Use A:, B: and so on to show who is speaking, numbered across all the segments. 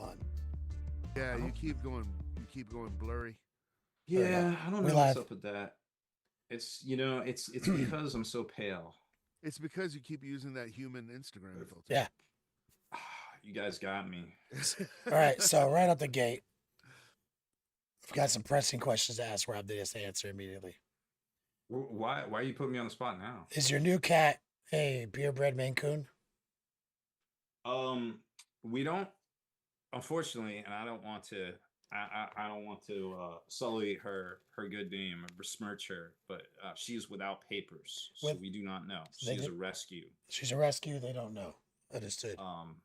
A: on.
B: Yeah,
C: I
B: you
C: don't.
B: keep going. You keep going blurry.
A: There we go.
C: Yeah, I don't
A: We
C: know what's
A: live.
C: up with that. It's because I'm so pale.
B: It's because you keep using that human Instagram filter.
A: Yeah.
C: You guys got me.
A: All right. So right out the gate, we've got some pressing questions to ask Rob to just answer immediately.
C: Why are you putting me on the spot now?
A: Is your new cat a purebred Maine Coon?
C: Um, we don't, unfortunately, and I don't want to. I don't want to sully her good name or besmirch her, but she's without papers, so
A: With
C: we do not know.
A: they
C: She's a
A: did,
C: rescue.
A: she's a rescue. They don't know. Understood.
C: Um,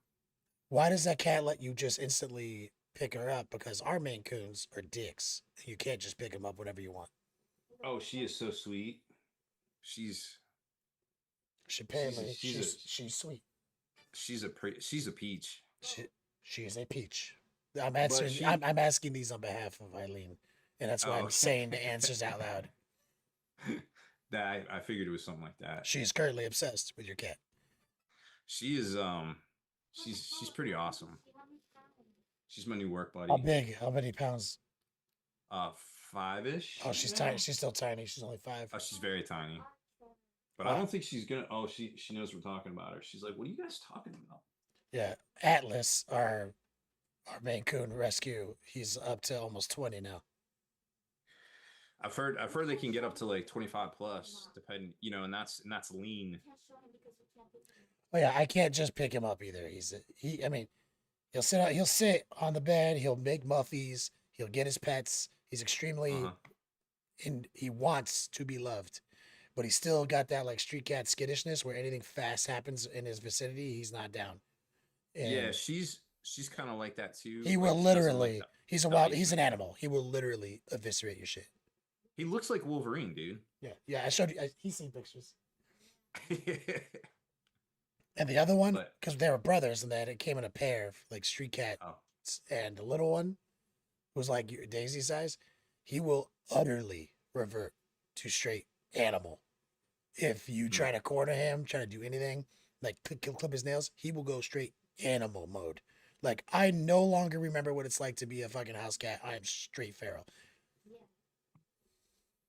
A: Why does that cat let you just instantly pick her up? Because our Maine Coons are dicks. You can't just pick them up whenever you want.
C: oh, she is so sweet. She's
A: Apparently,
C: she's a
A: she's sweet.
C: she's a peach.
A: She she is a peach. I'm
C: But
A: answering.
C: she
A: I'm asking these on behalf of Eileen, and that's why
C: oh
A: I'm saying the answers out loud.
C: that I figured it was something like that.
A: She is currently obsessed with your cat.
C: She is she's pretty awesome. She's my new work
A: How
C: buddy.
A: big? How many pounds?
C: Uh, five-ish
A: Oh,
C: right
A: she's tiny.
C: now.
A: She's still tiny. She's only 5.
C: Oh, she's very tiny. But I
A: Wow.
C: don't think she's gonna. Oh, she knows we're talking about her. She's like, "What are you guys talking about?"
A: Yeah, Atlas, our Maine Coon rescue. He's up to almost 20 now.
C: I've heard they can get up to like 25 plus, depending, and that's lean.
A: Oh yeah, I can't just pick him up either. He. I mean, he'll sit on the bed. He'll make muffies. He'll get his pets. He's extremely
C: Uh-huh.
A: and he wants to be loved, but he's still got that like street cat skittishness where anything fast happens in his vicinity, he's not down.
C: Yeah,
A: And
C: she's kind of like that too.
A: he
C: Like
A: will
C: she doesn't like
A: literally,
C: that
A: he's an
C: ice.
A: animal. He will literally eviscerate your shit.
C: He looks like Wolverine, dude.
A: Yeah, yeah. I showed you. He's seen pictures. And the other one,
C: But
A: because they were brothers, and that it came in a pair, like street cat,
C: oh,
A: and the little one was like your Daisy size. He will utterly revert to straight animal. If you
C: hmm.
A: try to corner him, try to do anything, like clip his nails, he will go straight animal mode. Like I no longer remember what it's like to be a fucking house cat. I am straight feral.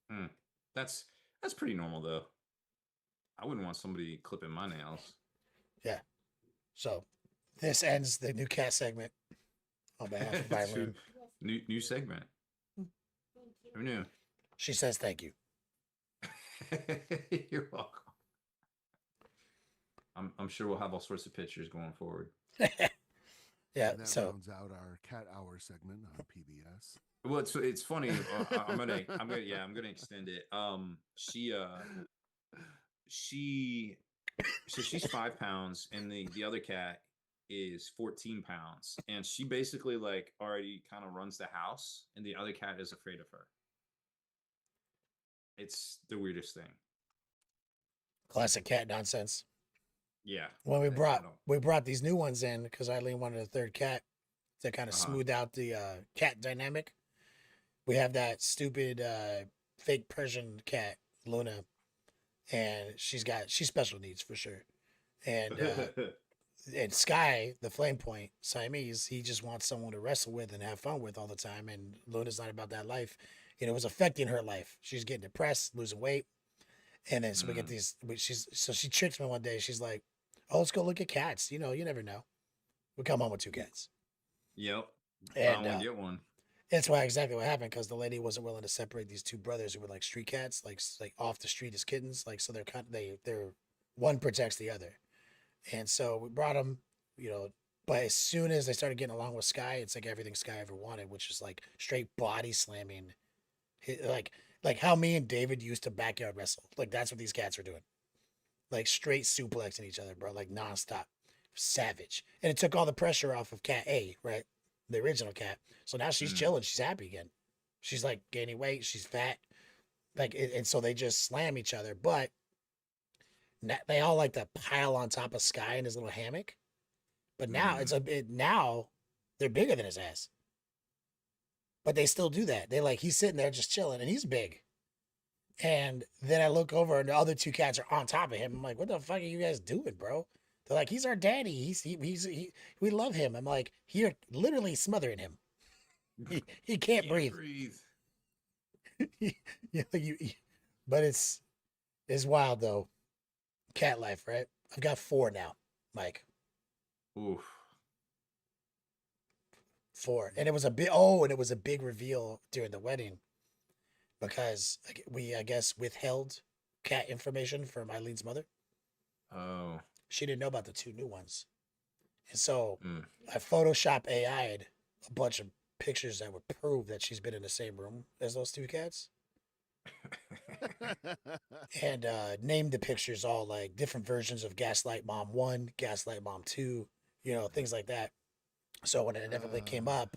C: Hmm. That's pretty normal though. I wouldn't want somebody clipping my nails.
A: Yeah. So this ends the new cat segment on behalf of
C: True.
A: Eileen.
C: New segment. Who knew?
A: She says thank you.
C: You're welcome. I'm sure we'll have all sorts of pictures going forward.
A: Yeah.
B: And that
A: So
B: rounds out our cat hour segment on PBS.
C: Well, it's funny. I'm gonna extend it. She so she's 5 pounds, and the other cat is 14 pounds, and she basically like already kind of runs the house, and the other cat is afraid of her. It's the weirdest thing.
A: classic cat nonsense.
C: Yeah,
A: When
C: I don't.
A: we brought these new ones in because Eileen wanted a third cat to kind of
C: Uh huh.
A: smooth out the cat dynamic. We have that stupid fake Persian cat, Luna, and she's special needs for sure. And and Sky, the flame point Siamese, he just wants someone to wrestle with and have fun with all the time. And Luna's not about that life. It was affecting her life. She's getting depressed, losing weight, and then so we get
C: Mm,
A: these. She tricks me one day. She's like, "Oh, let's go look at cats. You never know." We come home with 2 cats,
C: yep. Buy
A: and
C: one get one.
A: that's why exactly what happened because the lady wasn't willing to separate these 2 brothers who were like street cats, like off the street as kittens, like so they're one protects the other, and so we brought them, you know. But as soon as they started getting along with Sky, it's like everything Sky ever wanted, which is like straight body slamming, like how me and David used to backyard wrestle. Like that's what these cats are doing, like straight suplexing each other, bro, like nonstop, savage. And it took all the pressure off of Cat A, right, the original cat. So now she's
C: Mm,
A: chilling, she's happy again. She's like gaining weight, she's fat, and so they just slam each other. But they all like to pile on top of Sky in his little hammock. But now
C: mm.
A: now they're bigger than his ass. But they still do that. They like he's sitting there just chilling, and he's big. And then I look over, and the other 2 cats are on top of him. I'm like, what the fuck are you guys doing, bro? They're like, he's our daddy. We love him. I'm like, you're literally smothering him. He can't breathe. But it's wild though. Cat life, right? I've got 4 now, Mike.
C: Oof.
A: 4, and it was a big reveal during the wedding because we, I guess, withheld cat information from Eileen's mother.
C: Oh.
A: She didn't know about the 2 new ones, and so
C: Mm.
A: I Photoshop AI'd a bunch of pictures that would prove that she's been in the same room as those 2 cats. And named the pictures all like different versions of Gaslight Mom 1, Gaslight Mom 2, things like that. So when it inevitably came up,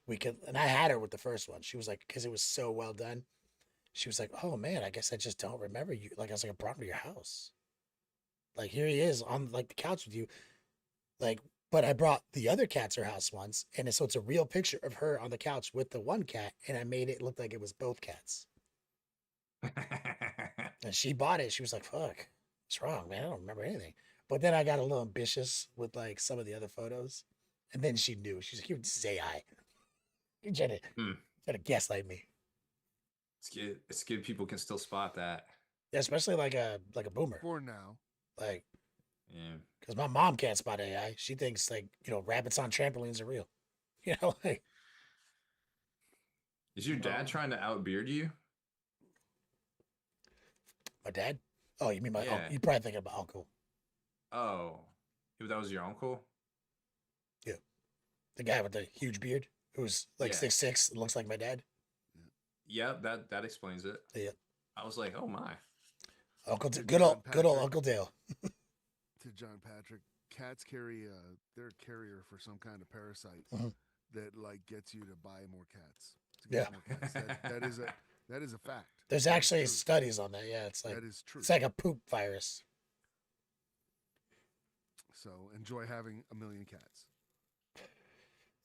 A: and I had her with the first one. She was like, because it was so well done, she was like, oh man, I guess I just don't remember you. Like, I was like, I brought him to your house. Like, here he is on like the couch with you. Like, but I brought the other cats to her house once. And so it's a real picture of her on the couch with the one cat. And I made it look like it was both cats. And she bought it. She was like, fuck, what's wrong, man? I don't remember anything. But then I got a little ambitious with like some of the other photos. And then she knew. She's like, this is AI. You're trying to gaslight me.
C: It's good people can still spot that.
A: Yeah, especially like a boomer.
B: For now.
A: Like,
C: yeah.
A: Because my mom can't spot AI. She thinks like, rabbits on trampolines are real. Like.
C: Is your dad trying to outbeard you?
A: My dad? Oh, you mean my uncle?
C: Yeah.
A: You're probably thinking about uncle.
C: Oh. That was your uncle?
A: Yeah. The guy with the huge beard who's like 6'6" and looks like my dad.
C: Yeah, that explains it.
A: Yeah.
C: I was like, oh my.
A: Good old Uncle Dale.
B: To John Patrick, cats they're a carrier for some kind of parasite that like gets you to buy more cats.
A: Yeah.
B: More cats. That is a fact.
A: There's actually studies on that. Yeah, it's like
B: that is true.
A: It's like a poop virus.
B: So enjoy having a million cats.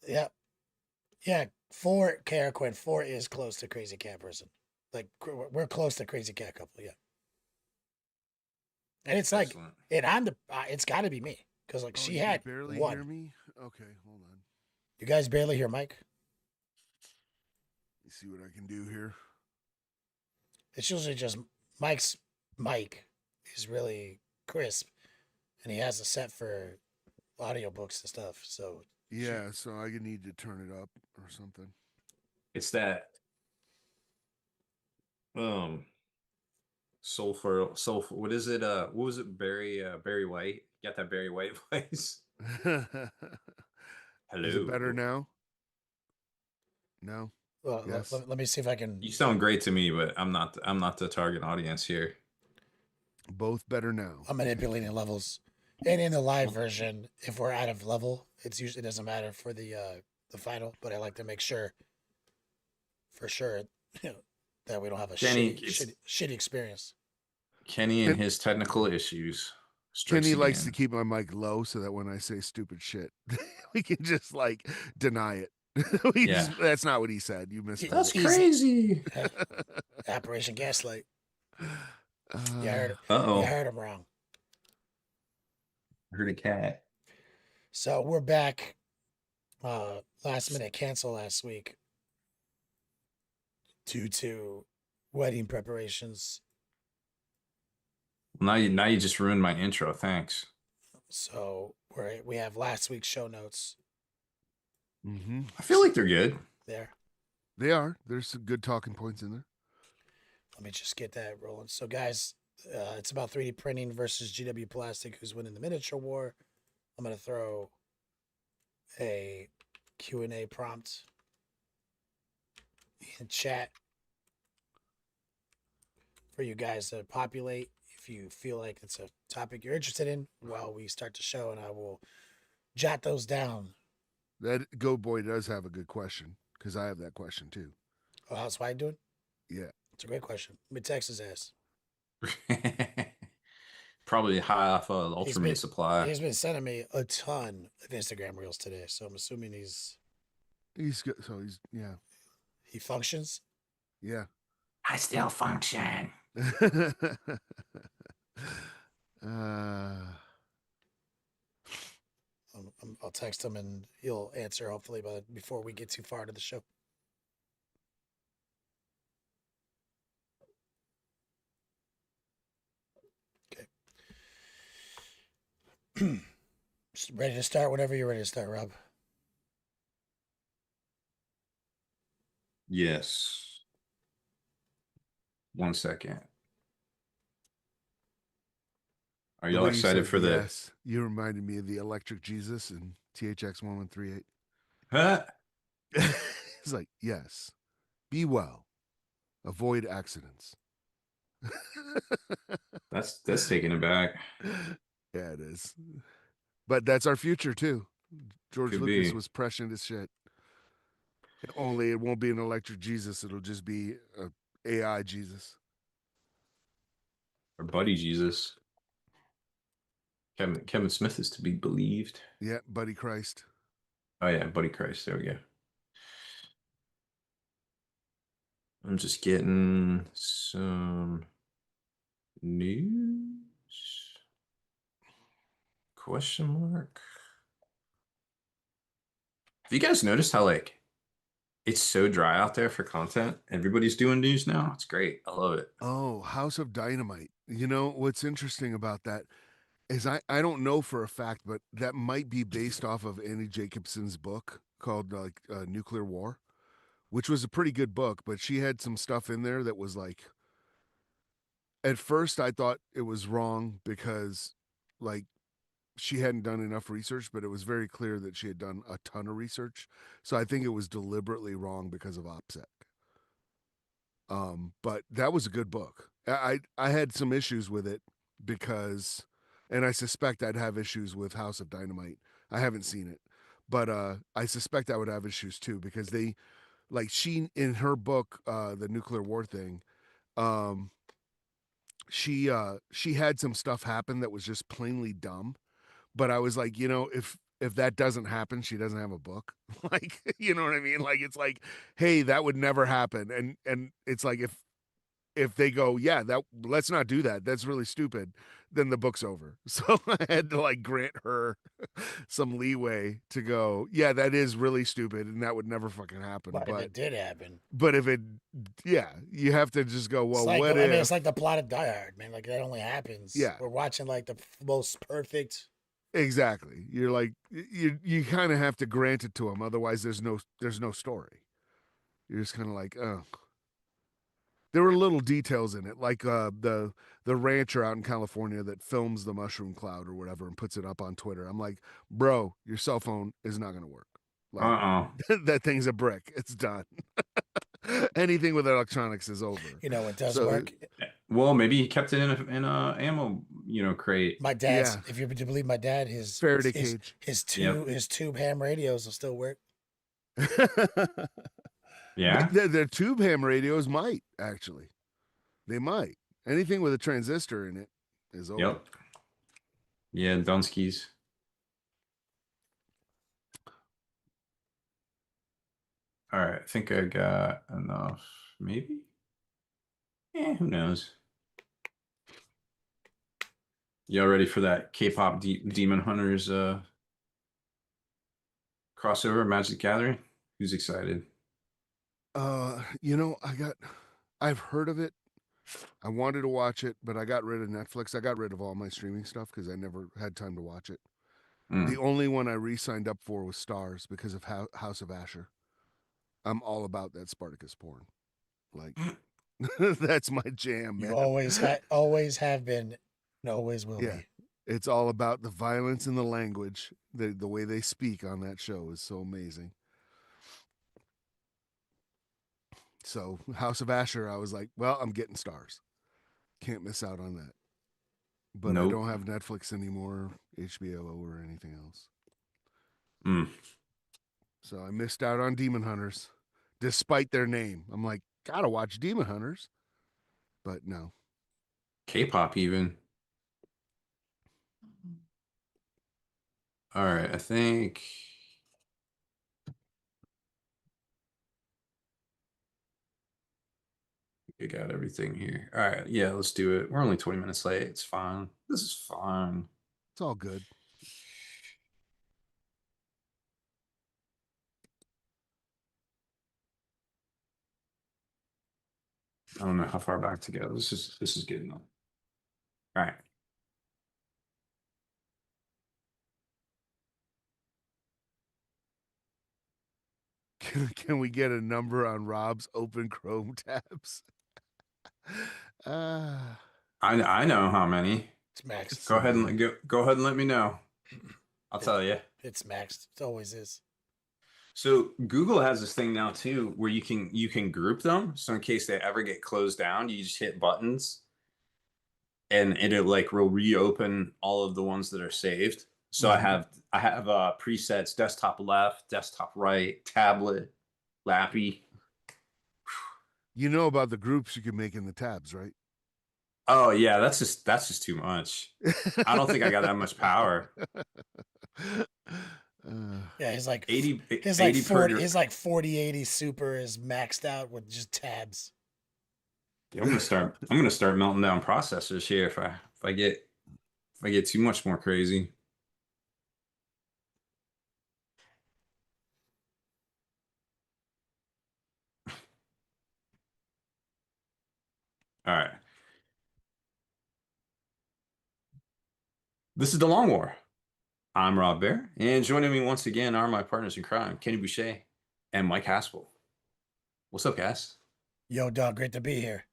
A: Yeah. Yeah. 4, Kara Quinn, 4 is close to crazy cat person. Like we're close to crazy cat couple. Yeah. And it's like, it's got to be me because like she had
B: barely
A: 1.
B: Hear me? Okay, hold on.
A: You guys barely hear Mike?
B: You see what I can do here?
A: It's usually just Mike's mic is really crisp, and he has a set for audiobooks and stuff. So
B: yeah, so I need to turn it up or something.
C: It's that sulfur. What is it? What was it? Barry White. You got that Barry White voice. Hello.
B: Is it better now? No.
A: Well,
B: yes.
A: let me see if I can.
C: You sound great to me, but I'm not the target audience here.
B: Both better now.
A: I'm manipulating levels, and in the live version, if we're out of level, it doesn't matter for the final. But I like to make sure, for sure, that we don't have a shitty experience.
C: Kenny and his technical issues.
B: Kenny likes to keep my mic low so that when I say stupid shit, we can just like deny it. That's not what he said. You missed.
C: That's crazy.
A: Operation Gaslight. You heard it.
C: Uh-oh.
A: You heard him wrong.
C: I heard a cat.
A: So we're back. Last minute cancel last week due to wedding preparations.
C: Now you just ruined my intro. Thanks.
A: So we have last week's show notes.
B: Mm-hmm.
C: I feel like they're good.
B: They are. There's some good talking points in there.
A: Let me just get that rolling. So, guys, it's about 3D printing versus GW Plastic, who's winning the miniature war. I'm going to throw a Q&A prompt in chat for you guys to populate if you feel like it's a topic you're interested in while we start the show, and I will jot those down.
B: That Go Boy does have a good question because I have that question too.
A: Oh, how's White doing?
B: Yeah.
A: It's a great question. Let me text his ass.
C: Probably high off of Ultimate Supply.
A: He's been sending me a ton of Instagram reels today, so I'm assuming he's
B: good. So
A: he functions.
B: Yeah.
C: I still function.
A: I'll text him and he'll answer hopefully before we get too far into the show. Okay. Just ready to start whenever you're ready to start, Rob.
C: Yes. 1 second. Are
B: The
C: y'all
B: way you
C: excited
B: said
C: for the?
B: yes, you reminded me of the Electric Jesus and THX 1138.
C: Huh?
B: It's like, yes, be well, avoid accidents.
C: That's taking it back.
B: Yeah, it is. But that's our future too. George
C: Could
B: Lucas
C: be.
B: was prescient as shit. Only it won't be an electric Jesus. It'll just be a AI Jesus.
C: Or Buddy Jesus. Kevin Smith is to be believed.
B: Yeah, Buddy Christ.
C: Oh yeah, Buddy Christ. There we go. I'm just getting some news. Question mark. Have you guys noticed how like it's so dry out there for content? Everybody's doing news now. It's great. I love it.
B: Oh, House of Dynamite. You know what's interesting about that is I don't know for a fact, but that might be based off of Annie Jacobson's book called Nuclear War, which was a pretty good book, but she had some stuff in there that was like, at first I thought it was wrong because like she hadn't done enough research, but it was very clear that she had done a ton of research. So I think it was deliberately wrong because of OPSEC. But that was a good book. I had some issues with it because, and I suspect I'd have issues with House of Dynamite. I haven't seen it, but I suspect I would have issues too because they, like she in her book, the nuclear war thing, um, she had some stuff happen that was just plainly dumb. But I was like, if that doesn't happen, she doesn't have a book. Like, you know what I mean? Like, it's like, hey, that would never happen. And it's like if they go, yeah, that let's not do that. That's really stupid. Then the book's over. So I had to like grant her some leeway to go, yeah, that is really stupid, and that would never fucking happen.
A: But if it did happen,
B: but if it, yeah, you have to just go, well,
A: it's like
B: what
A: I
B: if?
A: mean, it's like the plot of Die Hard, man. Like that only happens.
B: Yeah,
A: We're watching like the most perfect.
B: exactly. You're like you kind of have to grant it to them, otherwise there's no story. You're just kind of like, oh. There were little details in it, like the rancher out in California that films the mushroom cloud or whatever and puts it up on Twitter. I'm like, bro, your cell phone is not gonna work. Like that thing's a brick. It's done. Anything with electronics is over.
A: You know, it does
B: So,
A: work.
C: Well, maybe he kept it in a ammo, crate.
A: My dad's,
B: yeah,
A: if you're to believe my dad, his
B: Faraday
A: his
B: cage.
A: his
C: Yep.
A: his tube ham radios will still work.
C: Yeah.
B: The tube ham radios might actually. They might. Anything with a transistor in it is over.
C: Yep. Yeah, Dunskies. All right, I think I got enough. Maybe. Who knows? Y'all ready for that K-pop Demon Hunters crossover, Magic the Gathering? Who's excited?
B: I've heard of it. I wanted to watch it, but I got rid of Netflix. I got rid of all my streaming stuff because I never had time to watch it. The only one I re-signed up for was Stars because of House of Asher. I'm all about that Spartacus porn. Like, that's my jam,
A: You
B: man.
A: always have been, and always will
B: Yeah.
A: be.
B: It's all about the violence and the language. The way they speak on that show is so amazing. So House of Asher, I was like, well, I'm getting Stars. Can't miss out on that. But I
C: Nope.
B: don't have Netflix anymore, HBO or anything else. So I missed out on Demon Hunters, despite their name. I'm like, gotta watch Demon Hunters, but no.
C: K-pop even. All right, I think we got everything here. All right, yeah, let's do it. We're only 20 minutes late. It's fine. This is fine.
B: It's all good.
C: I don't know how far back to go. This is good enough. All right.
B: Can we get a number on Rob's open Chrome tabs? Ah,
C: I know how many.
A: It's maxed.
C: Go ahead and go ahead and let me know. I'll tell you.
A: It's maxed. It always is.
C: So Google has this thing now too, where you can group them. So in case they ever get closed down, you just hit buttons, and it'll like will reopen all of the ones that are saved. So I have presets: desktop left, desktop right, tablet, Lappy.
B: you know about the groups you can make in the tabs, right?
C: Oh yeah, that's just too much. I don't think I got that much power.
A: Yeah, his like
C: 80,
A: his
C: 80
A: like 40
C: per.
A: his like 4080 super is maxed out with just tabs.
C: I'm gonna start melting down processors here if I get too much more crazy. All right. This is the Long War. I'm Rob Bear, and joining me once again are my partners in crime, Kenny Boucher and Mike Haspel. What's up, guys?
A: Yo, dog, great to be here.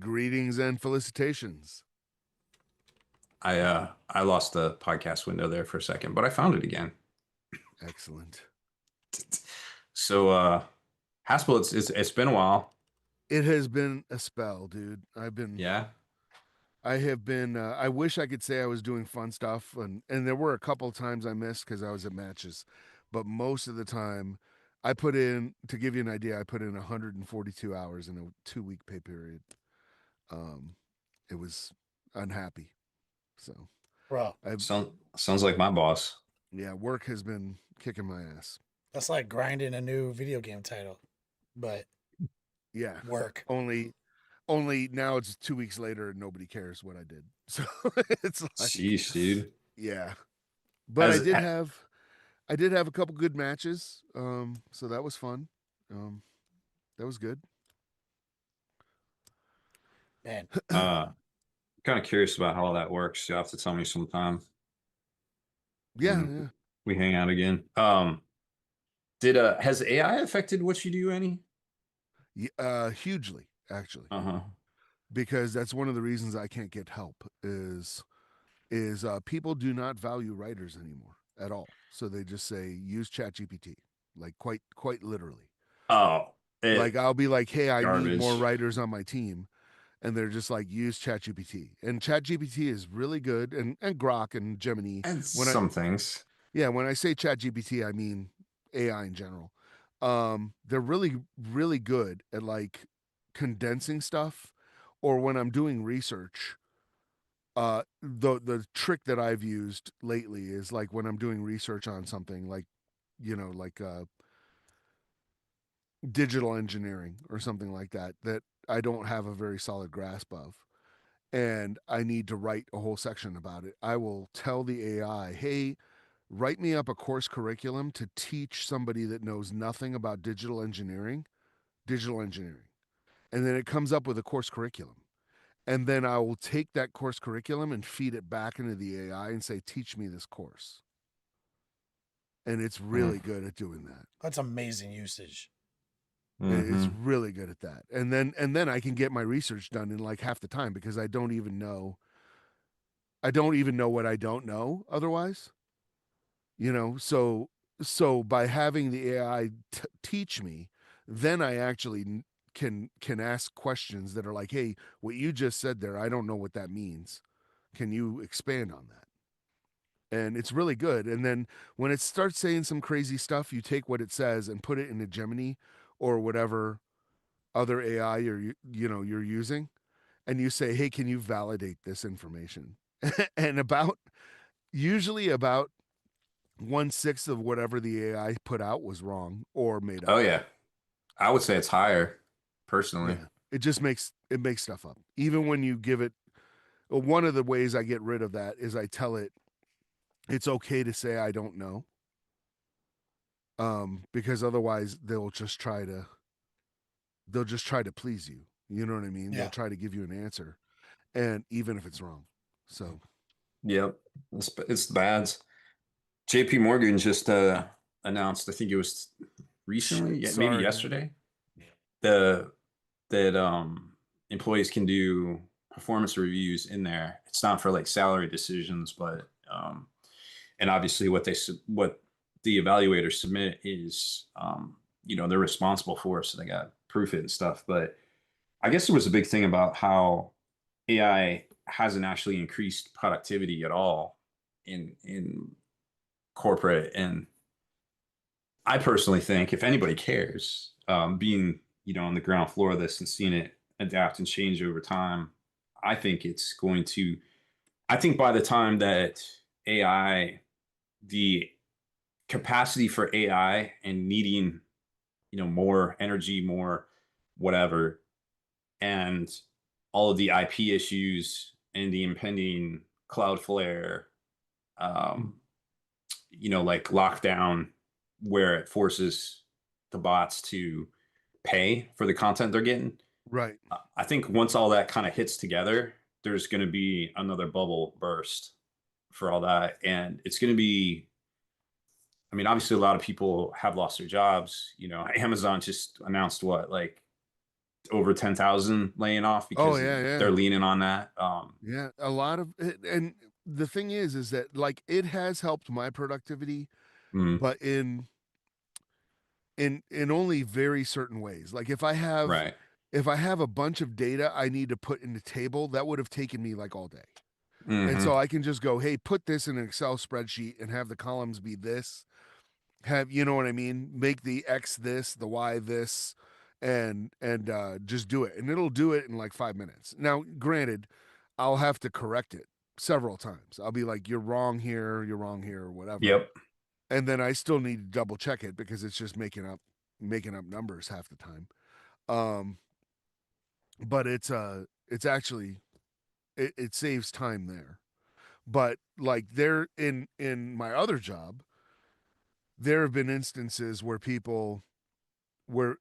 B: Greetings and felicitations.
C: I lost the podcast window there for a second, but I found it again.
B: Excellent.
C: So Haspel, it's been a while.
B: It has been a spell, dude.
C: Yeah.
B: I have been I wish I could say I was doing fun stuff, and there were a couple of times I missed because I was at matches, but most of the time I put in, to give you an idea, I put in 142 hours in a 2-week pay period. It was unhappy. So
A: Bro,
C: Sounds like my boss.
B: yeah, work has been kicking my ass.
A: that's like grinding a new video game title. But
B: Yeah.
A: work.
B: Only now it's 2 weeks later and nobody cares what I did. So it's like,
C: Sheesh, dude.
B: yeah. But
C: As
B: I did have a couple good matches. So that was fun. That was good.
A: Man,
C: kind of curious about how all that works. You'll have to tell me sometime.
B: Yeah,
C: when
B: yeah.
C: we hang out again. Did has AI affected what you do any?
B: Hugely, actually.
C: Uh-huh.
B: Because that's one of the reasons I can't get help is people do not value writers anymore at all. So they just say use ChatGPT, like quite literally.
C: Oh,
B: Like I'll be like, hey, I need more
C: garbage.
B: writers on my team, and they're just like, use ChatGPT. And ChatGPT is really good, and Grok and Gemini.
C: And
B: When I
C: some things.
B: when I say ChatGPT, I mean AI in general. They're really good at like condensing stuff, or when I'm doing research. The trick that I've used lately is like when I'm doing research on something like, like digital engineering or something like that I don't have a very solid grasp of, and I need to write a whole section about it. I will tell the AI, hey, write me up a course curriculum to teach somebody that knows nothing about digital engineering. And then it comes up with a course curriculum. And then I will take that course curriculum and feed it back into the AI and say, teach me this course. And it's really good at doing that.
A: that's amazing usage.
B: It's really good at that. And then I can get my research done in like half the time because I don't even know what I don't know otherwise. So by having the AI teach me, then I actually can ask questions that are like, hey, what you just said there, I don't know what that means. Can you expand on that? And it's really good. And then when it starts saying some crazy stuff, you take what it says and put it into Gemini or whatever other AI you're using, and you say, hey, can you validate this information? And usually about 1/6 of whatever the AI put out was wrong or made up.
C: Oh yeah. I would say it's higher, personally.
B: Yeah. It makes stuff up. Even when you give it, one of the ways I get rid of that is I tell it it's okay to say I don't know. Because otherwise they'll just try to please you. You know what I mean? They'll
A: Yeah.
B: try to give you an answer, and even if it's wrong. So
C: Yep, it's the bads. JP Morgan just announced, I think it was recently, yeah, maybe
B: sorry, man.
C: yesterday, the that employees can do performance reviews in there. It's not for like salary decisions, but and obviously what the evaluators submit is they're responsible for, so they got to proof it and stuff. But I guess it was a big thing about how AI hasn't actually increased productivity at all in corporate. And I personally think if anybody cares, being on the ground floor of this and seeing it adapt and change over time, I think it's going to. I think by the time that AI, the capacity for AI and needing more energy, more whatever, and all of the IP issues and the impending Cloudflare, um, like lockdown, where it forces the bots to pay for the content they're getting.
B: Right.
C: I think once all that kind of hits together, there's going to be another bubble burst for all that. And it's going to be, I mean, obviously, a lot of people have lost their jobs. Amazon just announced what, like over 10,000 laying off
B: Oh
C: because
B: yeah,
C: they're
B: yeah.
C: leaning on that.
B: Yeah, a lot of it, and the thing is that like it has helped my productivity,
C: mm,
B: but in only very certain ways. Like
C: right.
B: if I have a bunch of data I need to put in the table, that would have taken me like all day. And
C: Hmm.
B: so I can just go, hey, put this in an Excel spreadsheet and have the columns be this. Have you know what I mean? Make the X this, the Y this, and just do it. And it'll do it in like 5 minutes. Now, granted, I'll have to correct it several times. I'll be like, you're wrong here, or whatever.
C: Yep.
B: And then I still need to double check it because it's just making up numbers half the time. Um, but it's actually it saves time there. But like there in my other job, there have been instances where people where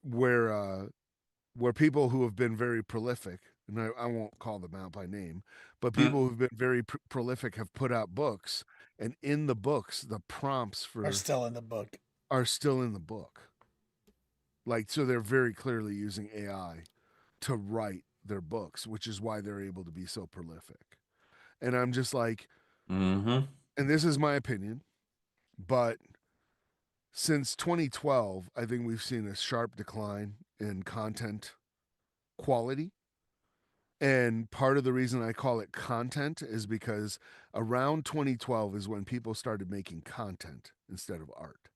B: people who have been very prolific, and I won't call them out by name, but
C: Mm.
B: people who've been very prolific have put out books, and in the books, the prompts
A: Are
B: for
A: still in the book.
B: are still in the book. Like, so they're very clearly using AI to write their books, which is why they're able to be so prolific. And I'm just like,
C: Hmm.
B: and this is my opinion, but since 2012, I think we've seen a sharp decline in content quality. And part of the reason I call it content is because around 2012 is when people started making content instead of art.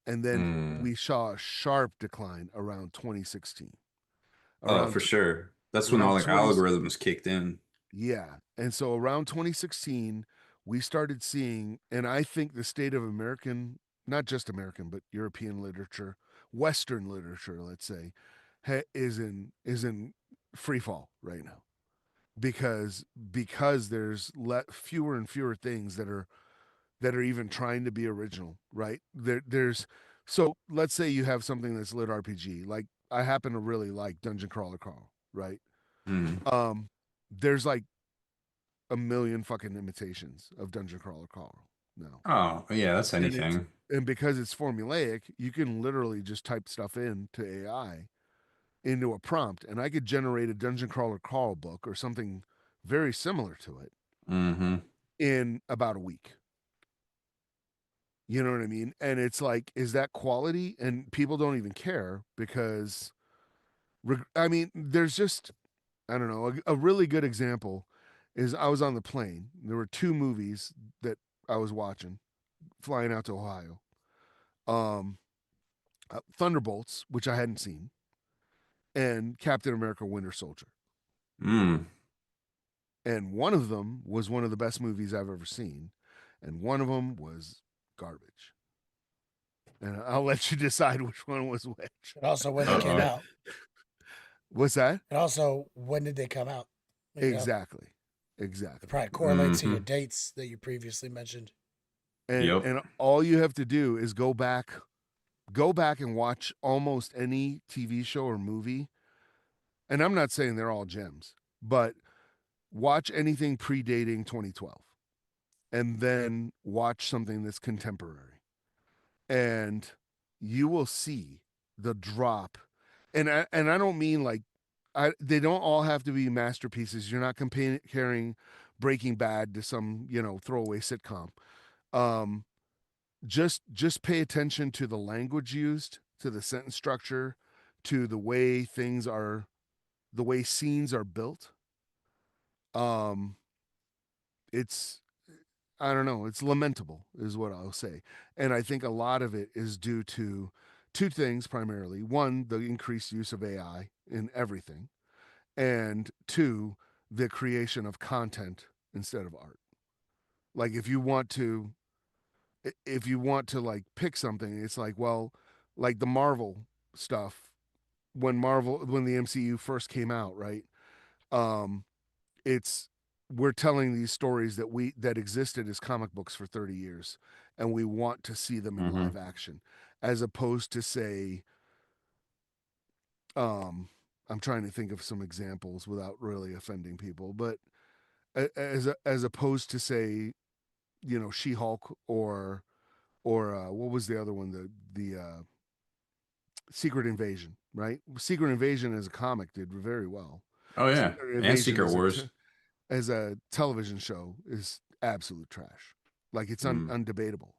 B: And then
C: Mm.
B: we saw a sharp decline around 2016.
C: Oh, for
B: Around
C: sure. That's when all
B: around
C: their
B: 20
C: algorithms kicked in.
B: Yeah. And so around 2016, we started seeing, and I think the state of American, not just American, but European literature, Western literature, let's say, is in free fall right now because there's fewer and fewer things that are even trying to be original, right? There's so let's say you have something that's lit RPG, like I happen to really like Dungeon Crawler Carl, right?
C: Mm.
B: Um, there's like a million fucking imitations of Dungeon Crawler Carl now.
C: Oh, yeah, that's
B: And it's
C: anything.
B: and because it's formulaic, you can literally just type stuff into AI into a prompt, and I could generate a Dungeon Crawler Carl book or something very similar to it
C: Hmm.
B: in about a week. You know what I mean? And it's like, is that quality? And people don't even care because, I mean, there's just, I don't know, a really good example is I was on the plane. There were two movies that I was watching flying out to Ohio. Um, Thunderbolts, which I hadn't seen, and Captain America: Winter Soldier.
C: Mm.
B: And one of them was one of the best movies I've ever seen, and one of them was garbage. And I'll let you decide which one was which.
A: And also when they came
C: Uh-oh.
A: out.
B: What's that?
A: And also when did they come out?
B: Exactly.
A: It
B: Exactly.
A: probably correlates to your
C: Hmm.
A: dates that you previously mentioned.
B: And
C: Yep.
B: and all you have to do is go back and watch almost any TV show or movie and I'm not saying they're all gems, but watch anything predating 2012 and then watch something that's contemporary. And you will see the drop. And I don't mean like they don't all have to be masterpieces. You're not comparing Breaking Bad to some, throwaway sitcom. Um just pay attention to the language used, to the sentence structure, to the way scenes are built. Um it's I don't know, it's lamentable is what I'll say. And I think a lot of it is due to two things primarily. One, the increased use of AI in everything, and two, the creation of content instead of art. Like if you want to like pick something, it's like, well, like the Marvel stuff, when the MCU first came out, right? Um it's we're telling these stories that existed as comic books for 30 years, and we want to see them in
C: Mm-hmm.
B: live action, as opposed to say, um I'm trying to think of some examples without really offending people, but as opposed to say, She-Hulk, or what was the other one, the Secret Invasion, right? Secret Invasion as a comic did very well.
C: Oh yeah,
B: Secret
C: and
B: Invasion
C: Secret Wars.
B: as a television show is absolute trash. Like it's
C: Mm.
B: undebatable.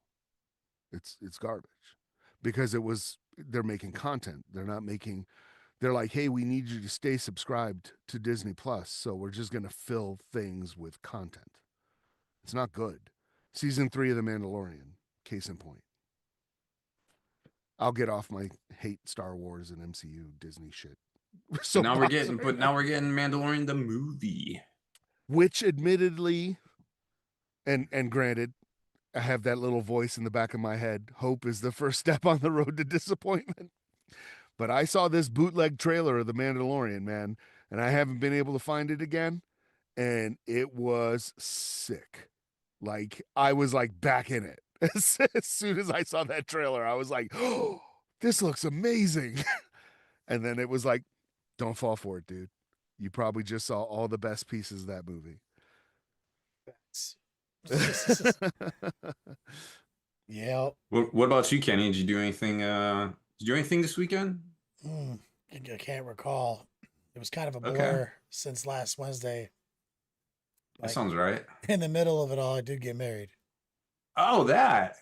B: It's garbage, because they're making content. They're like, hey, we need you to stay subscribed to Disney Plus, so we're just gonna fill things with content. It's not good. Season 3 of The Mandalorian, case in point. I'll get off my hate Star Wars and MCU Disney shit.
C: But now we're getting Mandalorian the movie.
B: Which admittedly, and granted, I have that little voice in the back of my head. Hope is the first step on the road to disappointment. But I saw this bootleg trailer of The Mandalorian, man, and I haven't been able to find it again. And it was sick. Like, I was like back in it. As soon as I saw that trailer, I was like, oh, this looks amazing. And then it was like, don't fall for it, dude. You probably just saw all the best pieces of that movie.
A: Yeah.
C: What about you, Kenny? Did you do anything? Did you do anything this weekend?
A: I can't recall. It was kind of a
C: Okay.
A: blur since last Wednesday.
C: That sounds right.
A: In the middle of it all, I did get married.
C: Oh, that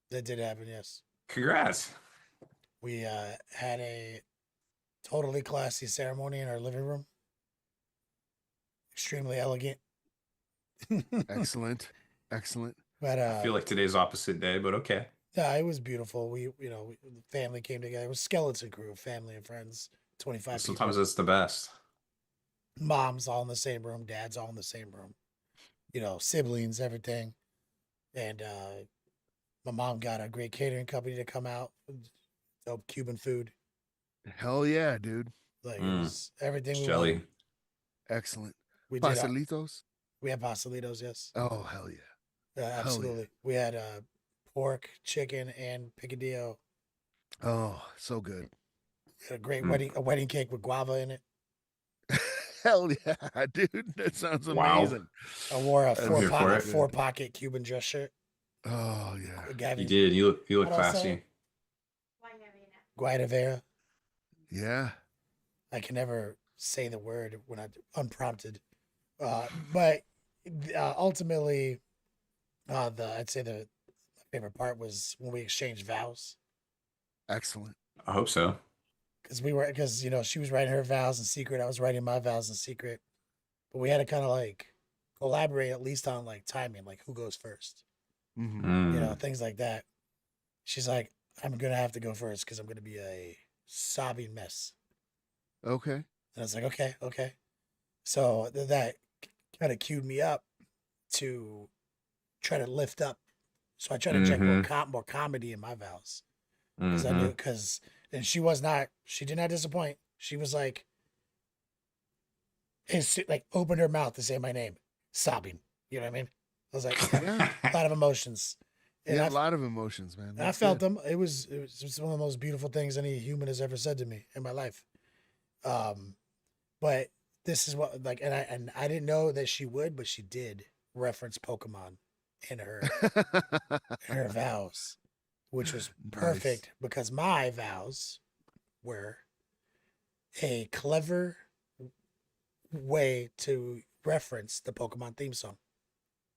A: did happen, yes.
C: Congrats.
A: We had a totally classy ceremony in our living room. Extremely elegant.
B: Excellent.
A: But
C: I feel like today's opposite day, but okay.
A: Yeah, it was beautiful. The family came together. It was skeleton crew, family and friends, 25
C: Sometimes
A: people.
C: it's the best.
A: Moms all in the same room, dads all in the same room. Siblings, everything. And my mom got a great catering company to come out. Dope Cuban food.
B: Hell yeah, dude.
A: Like it was everything we
C: Jelly.
A: wanted.
B: Excellent.
A: We
B: Pastelitos?
A: We had pastelitos, yes.
B: Oh, hell yeah.
A: Absolutely.
B: Yeah.
A: We had pork, chicken, and picadillo.
B: Oh, so good.
A: We had a great wedding cake with guava in it.
B: Hell yeah, dude. That sounds amazing.
A: Wow. I wore a four pocket Cuban dress shirt.
B: Oh yeah.
A: Gavin,
C: You did. You look classy.
A: Guayavera.
B: Yeah.
A: I can never say the word when I'm unprompted. But ultimately, I'd say my favorite part was when we exchanged vows.
B: Excellent.
C: I hope so.
A: Because she was writing her vows in secret. I was writing my vows in secret. But we had to kind of like collaborate at least on like timing, like who goes first.
B: Mm-hmm.
A: Things like that. She's like, I'm gonna have to go first because I'm gonna be a sobbing mess.
B: Okay.
A: And I was like, okay. So that kind of cued me up to try to lift up. So I tried to inject more comedy in my vows. Because I knew, and she did not disappoint. She was like, opened her mouth to say my name, sobbing. You know what I mean? I was like, a lot of emotions. And
B: a lot of emotions, man.
A: I felt them. It was one of the most beautiful things any human has ever said to me in my life. But this is what like, and I didn't know that she would, but she did reference Pokemon in her vows, which was
B: Nice.
A: perfect because my vows were a clever way to reference the Pokemon theme song.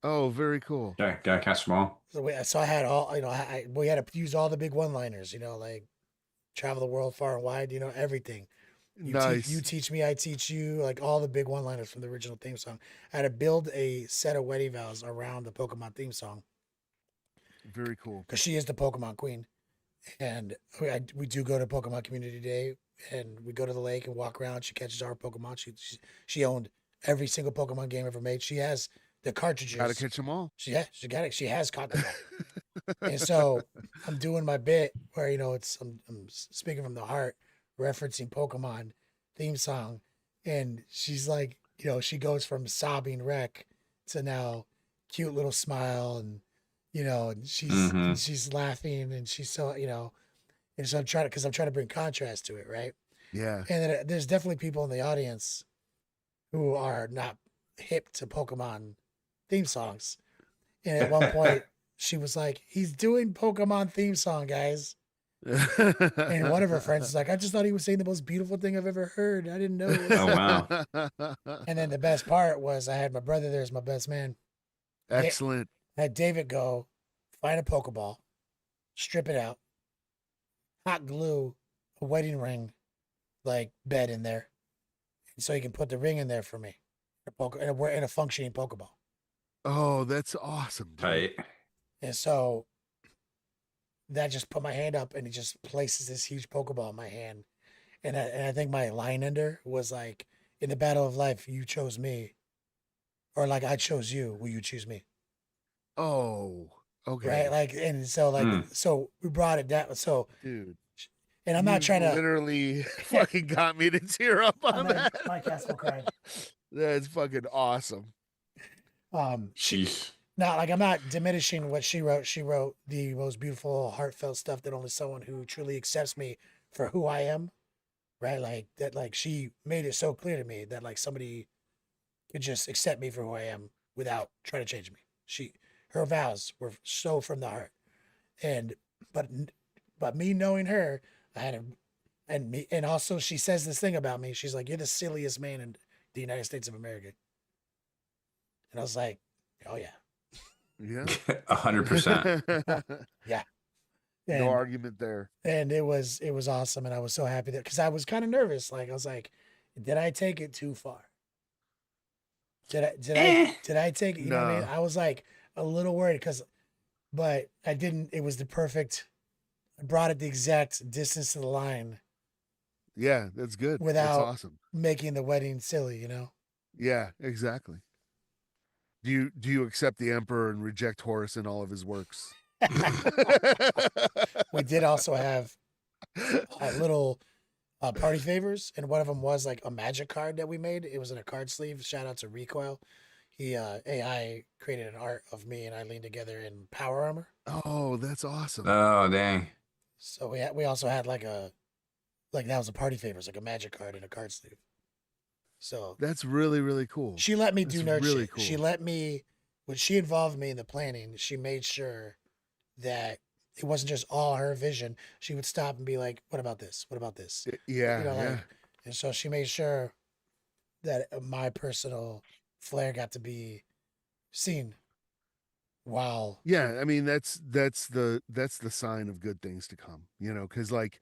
B: Oh, very cool.
C: Gotta catch them all.
A: So I had all, we had to use all the big one-liners, like travel the world far and wide, everything. You
B: Nice.
A: teach me, I teach you, like all the big one-liners from the original theme song. I had to build a set of wedding vows around the Pokemon theme song
B: Very cool.
A: because she is the Pokemon queen. And we do go to Pokemon Community Day, and we go to the lake and walk around. She catches our Pokemon. She owned every single Pokemon game ever made. She has the
B: Gotta
A: cartridges.
B: catch them all.
A: She got it. She has caught them all. And so I'm doing my bit where I'm speaking from the heart, referencing Pokemon theme song, and she's like, she goes from sobbing wreck to now cute little smile, and and she's laughing, and she's so and so I'm trying to bring contrast to it, right?
B: Yeah.
A: And then there's definitely people in the audience who are not hip to Pokemon theme songs, and at one point she was like, "He's doing Pokemon theme song, guys." And one of her friends is like, "I just thought he was saying the most beautiful thing I've ever heard. I didn't know it was."
C: Oh wow.
A: And then the best part was I had my brother there as my best man.
B: Excellent.
A: I had David go find a Pokeball, strip it out, hot glue a wedding ring like bed in there, so he can put the ring in there for me, in a functioning Pokeball.
B: Oh, that's awesome. Dude.
C: Tight.
A: And so that just put my hand up, and he just places this huge Pokeball in my hand. And I think my line ender was like, "In the battle of life, you chose me," or like, "I chose you. Will you choose me?"
B: Oh, okay.
A: Right? Like, and so so we brought it down. So,
B: Dude.
A: and I'm not trying to
B: literally fucking got me to tear up on that.
A: My Castle cried.
B: That's fucking awesome.
C: Sheesh.
A: Now, like, I'm not diminishing what she wrote. She wrote the most beautiful, heartfelt stuff that only someone who truly accepts me for who I am, right? Like that. Like she made it so clear to me that like somebody could just accept me for who I am without trying to change me. Her vows were so from the heart, and but me knowing her, I had a, and also she says this thing about me. She's like, "You're the silliest man in the United States of America," and I was like, "Oh yeah."
B: Yeah.
C: 100%.
A: Yeah.
B: No argument there.
A: And it was awesome, and I was so happy that because I was kind of nervous. Like I was like, did I take it too far? Did I take it? You know what I mean?
B: No.
A: I was like a little worried but I didn't. It was the perfect. I brought it the exact distance to the line
B: Yeah, that's good. That's
A: without
B: awesome.
A: making the wedding silly.
B: Yeah, exactly. Do you accept the emperor and reject Horus in all of his works?
A: We did also have little party favors, and one of them was like a magic card that we made. It was in a card sleeve. Shout out to Recoil. He AI created an art of me and Eileen together in power armor.
B: Oh, that's awesome.
C: Oh dang.
A: So we also had like that was a party favors, like a magic card in a card sleeve. So
B: That's really, really cool.
A: she let me do nerd
B: really
A: shit.
B: cool.
A: She let me when she involved me in the planning. She made sure that it wasn't just all her vision. She would stop and be like, "What about this? What about this?"
B: Yeah,
A: Like,
B: yeah.
A: and so she made sure that my personal flair got to be seen. Wow.
B: Yeah, I mean that's the sign of good things to come, because like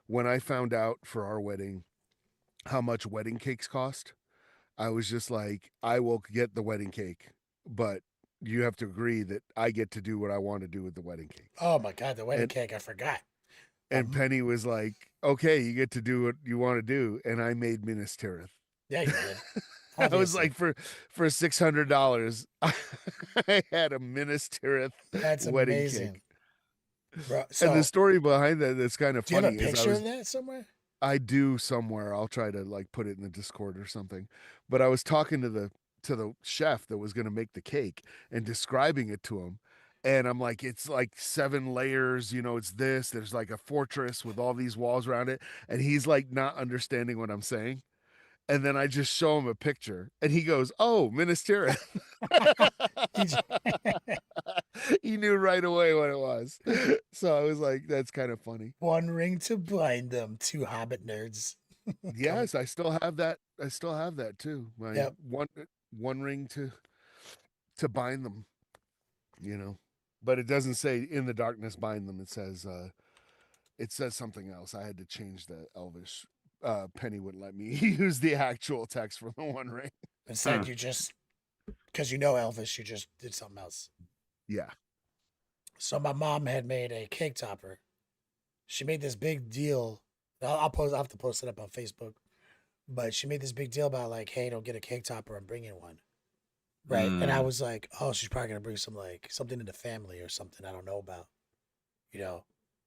B: when I found out for our wedding how much wedding cakes cost, I was just like, I will get the wedding cake, but you have to agree that I get to do what I want to do with the wedding cake.
A: Oh my God, the wedding cake! I forgot.
B: And Penny was like, okay, you get to do what you want to do, and I made Minas Tirith.
A: Yeah, you did.
B: I was like, for $600, I had a Minas Tirith
A: That's
B: wedding
A: amazing.
B: cake.
A: Bro,
B: And the story behind that's kind of
A: do you
B: funny
A: have a picture of that somewhere?
B: I do somewhere. I'll try to like put it in the Discord or something. But I was talking to the chef that was going to make the cake and describing it to him, And I'm like, it's like 7 layers, it's this. There's like a fortress with all these walls around it. And he's like not understanding what I'm saying. And then I just show him a picture and he goes, "Oh, Minas Tirith."
A: He j-
B: He knew right away what it was. So I was like, that's kind of funny.
A: One ring to blind them, two Hobbit nerds.
B: Yes, I still have that. I still have that too. My
A: Yep.
B: one ring to bind them, But it doesn't say in the darkness bind them. It says something else. I had to change the Elvish. Penny wouldn't let me use the actual text for the one ring.
A: Instead, you just, because you know Elvis, you just did something else.
B: Yeah.
A: So my mom had made a cake topper. She made this big deal. I'll have to post it up on Facebook. But she made this big deal about like, hey, don't get a cake topper. I'm bringing one. Right. And I was like, oh, she's probably gonna bring something in the family or something I don't know about.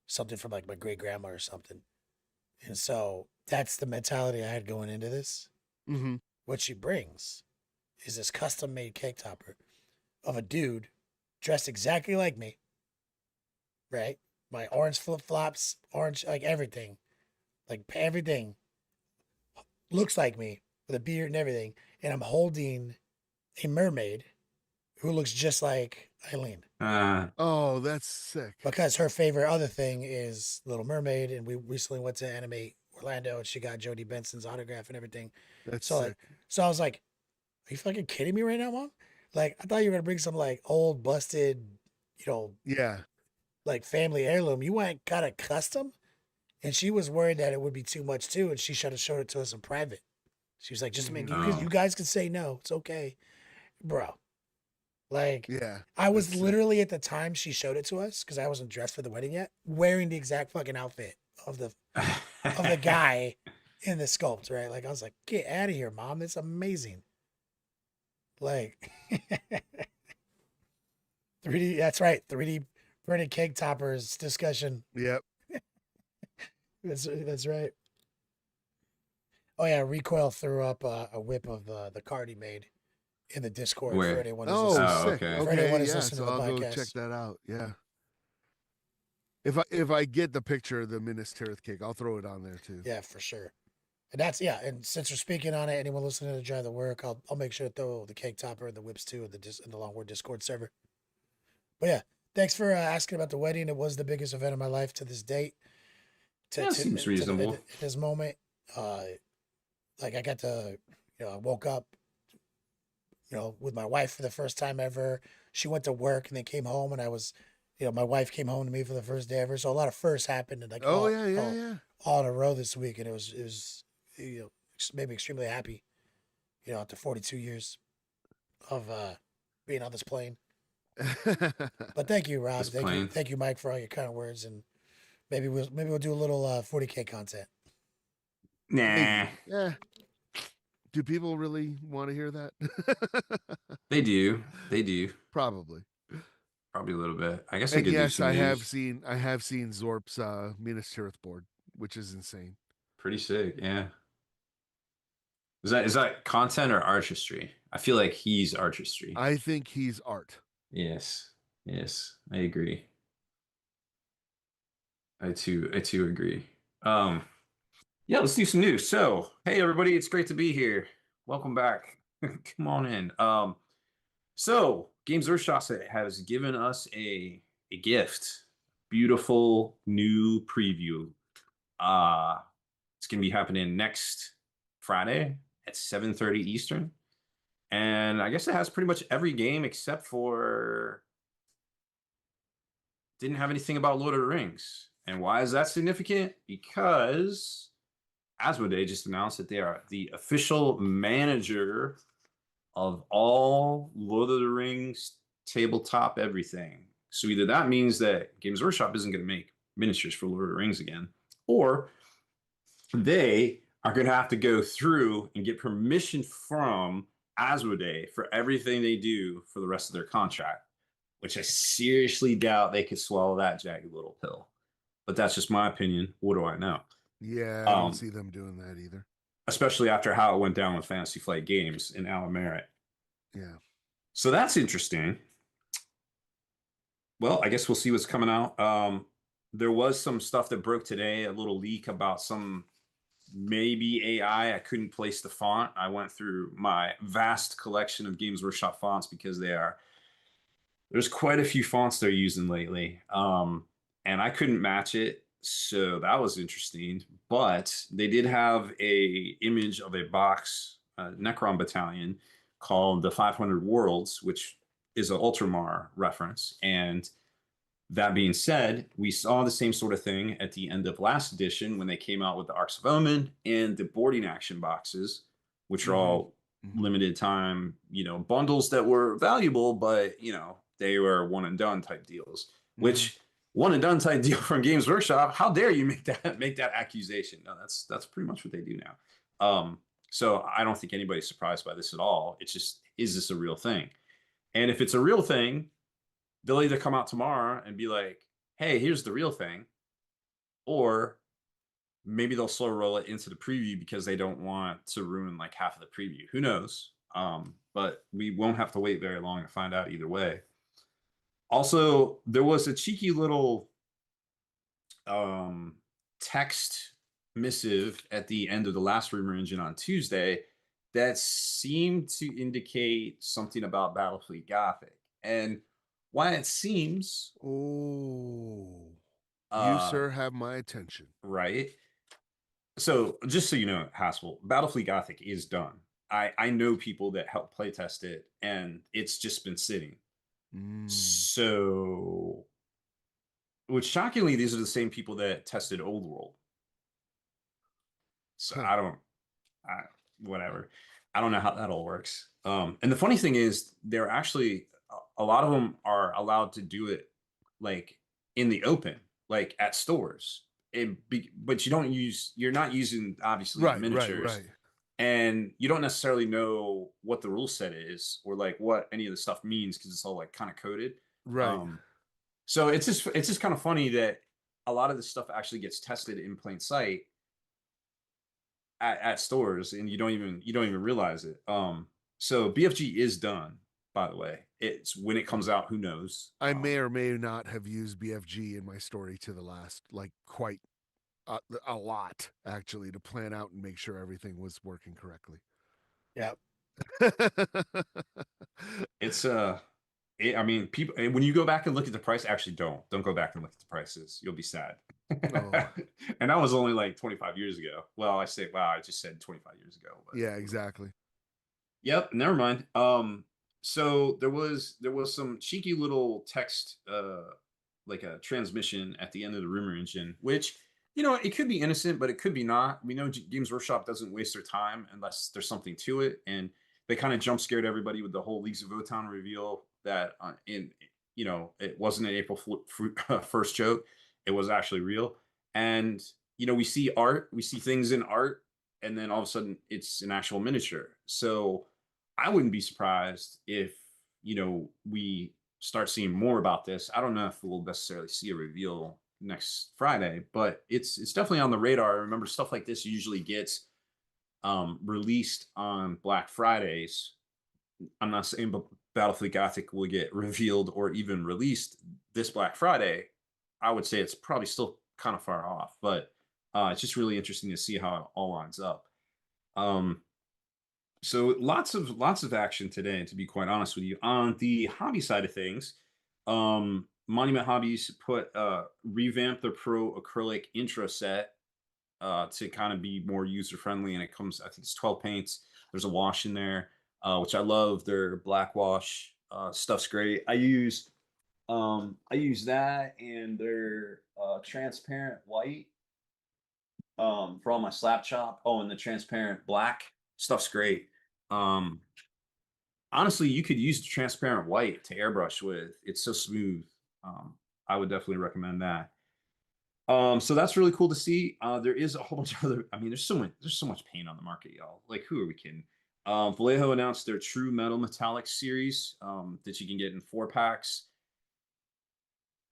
A: Something from like my great grandma or something. And so that's the mentality I had going into this.
B: Mm-hmm.
A: What she brings is this custom made cake topper of a dude dressed exactly like me. Right? My orange flip flops, orange, like everything. Like everything looks like me with a beard and everything. And I'm holding a mermaid who looks just like Eileen.
B: Oh, that's sick.
A: Because her favorite other thing is Little Mermaid, and we recently went to Animate Orlando, and she got Jodie Benson's autograph and everything.
B: That's
A: so,
B: sick.
A: So I was like, "Are you fucking kidding me right now, Mom? Like, I thought you were gonna bring some like old busted,
B: Yeah.
A: like family heirloom. You went got a custom." And she was worried that it would be too much too, and she should have showed it to us in private. She was like, "Just make you guys can say no. It's okay, bro." Like,
B: Yeah.
A: I was literally at the time she showed it to us because I wasn't dressed for the wedding yet, wearing the exact fucking outfit of the guy in the sculpt, right? Like, I was like, "Get out of here, Mom! It's amazing." Like, 3D. That's right, 3D printed cake toppers discussion.
B: Yep.
A: That's right. Oh yeah, Recoil threw up a whip of the card he made in the Discord
C: Where?
A: for anyone who's
B: Oh,
A: listening.
B: sick.
C: okay.
A: For
B: Okay.
A: anyone who's
B: Yeah.
A: listening
B: So
A: to the
B: I'll go
A: podcast.
B: check that out. Yeah. If I get the picture of the Minas Tirith cake, I'll throw it on there too.
A: Yeah, for sure. And that's And since we're speaking on it, anyone listening to Drive the Work, I'll make sure to throw the cake topper and the whips too in the Longboard Discord server. But yeah, thanks for asking about the wedding. It was the biggest event of my life to this date.
C: Seems reasonable.
A: At this moment, like I got to, I woke up, with my wife for the first time ever. She went to work and then came home, and I was, my wife came home to me for the first day ever. So a lot of firsts happened, and like all in a row this week, and it was made me extremely happy. After 42 years of being on this plane. But thank you, Rob. Thank you, Mike, for all your kind words, and maybe we'll do a little 40K content.
C: Nah.
B: Yeah. Do people really want to hear that?
C: They do.
B: Probably
C: a little bit. I guess.
B: And yes, I have seen Zorp's Minas Tirith board, which is insane.
C: Pretty sick. Yeah. Is that content or artistry? I feel like he's artistry.
B: I think he's art.
C: Yes, I agree. I too agree. Yeah, let's do some news. So, hey everybody, it's great to be here. Welcome back. Come on in. So Games Workshop has given us a gift. Beautiful new preview. It's gonna be happening next Friday at 7:30 Eastern. And I guess it has pretty much every game except for didn't have anything about Lord of the Rings. And why is that significant? Because Asmodee just announced that they are the official manager of all Lord of the Rings tabletop everything. So either that means that Games Workshop isn't going to make miniatures for Lord of the Rings again, or they are going to have to go through and get permission from Asmodee for everything they do for the rest of their contract, which I seriously doubt they could swallow that jagged little pill. But that's just my opinion. What do I know?
B: Yeah, I don't see them doing that either.
C: Especially after how it went down with Fantasy Flight Games and Alan Merritt.
B: Yeah.
C: So that's interesting. Well, I guess we'll see what's coming out. There was some stuff that broke today, a little leak about some maybe AI. I couldn't place the font. I went through my vast collection of Games Workshop fonts because there's quite a few fonts they're using lately. And I couldn't match it. So that was interesting. But they did have a image of a box, Necron battalion called the 500 Worlds, which is an Ultramar reference. And that being said, we saw the same sort of thing at the end of last edition when they came out with the Arcs of Omen and the boarding action boxes, which are all limited time, bundles that were valuable, but they were one and done type deals. Which one and done type deal from Games Workshop? How dare you make that accusation? No, that's pretty much what they do now. So I don't think anybody's surprised by this at all. It's just, is this a real thing? And if it's a real thing, they'll either come out tomorrow and be like, hey, here's the real thing, or maybe they'll slow roll it into the preview because they don't want to ruin like half of the preview. Who knows? But we won't have to wait very long to find out either way. Also, there was a cheeky little text missive at the end of the last rumor engine on Tuesday that seemed to indicate something about Battlefleet Gothic. And why it seems
B: Oh, you, sir, have my attention.
C: right. So just so you know, Haspel, Battlefleet Gothic is done. I know people that help playtest it, and it's just been sitting. So, which shockingly, these are the same people that tested Old World. So whatever. I don't know how that all works. And the funny thing is, they're actually a lot of them are allowed to do it like in the open, like at stores. But you're not using obviously the miniatures, and you don't necessarily know what the rule set is or like what any of the stuff means because it's all like kind of coded. So it's just kind of funny that a lot of this stuff actually gets tested in plain sight at stores, and you don't even realize it. So BFG is done, by the way. It's when it comes out, who knows?
B: I may or may not have used BFG in my story to the last, like quite a lot actually, to plan out and make sure everything was working correctly.
A: Yeah.
C: It's I mean, people, when you go back and look at the price, actually don't go back and look at the prices. You'll be sad. And that was only like 25 years ago. Well, I just said 25 years ago. But
B: yeah, exactly.
C: Yep, never mind. So there was some cheeky little text, like a transmission at the end of the rumor engine, which it could be innocent, but it could be not. We know Games Workshop doesn't waste their time unless there's something to it, and they kind of jump scared everybody with the whole Leagues of Votann reveal that it wasn't an April 1st joke. It was actually real, and we see art, we see things in art, and then all of a sudden it's an actual miniature. So I wouldn't be surprised if we start seeing more about this. I don't know if we'll necessarily see a reveal next Friday, but it's definitely on the radar. Remember, stuff like this usually gets released on Black Fridays. I'm not saying Battlefleet Gothic will get revealed or even released this Black Friday. I would say it's probably still kind of far off, but it's just really interesting to see how it all lines up. So lots of action today, to be quite honest with you. On the hobby side of things, Monument Hobbies revamped their Pro acrylic intro set to kind of be more user friendly, and it comes, I think it's 12 paints. There's a wash in there, which I love. Their black wash stuff's great. I use that and their transparent white for all my slap chop. Oh, and the transparent black stuff's great. Honestly, you could use the transparent white to airbrush with. It's so smooth. I would definitely recommend that. So that's really cool to see. There is a whole bunch of other. I mean, there's so much paint on the market, y'all. Like, who are we kidding? Vallejo announced their True Metal Metallic series that you can get in 4-packs.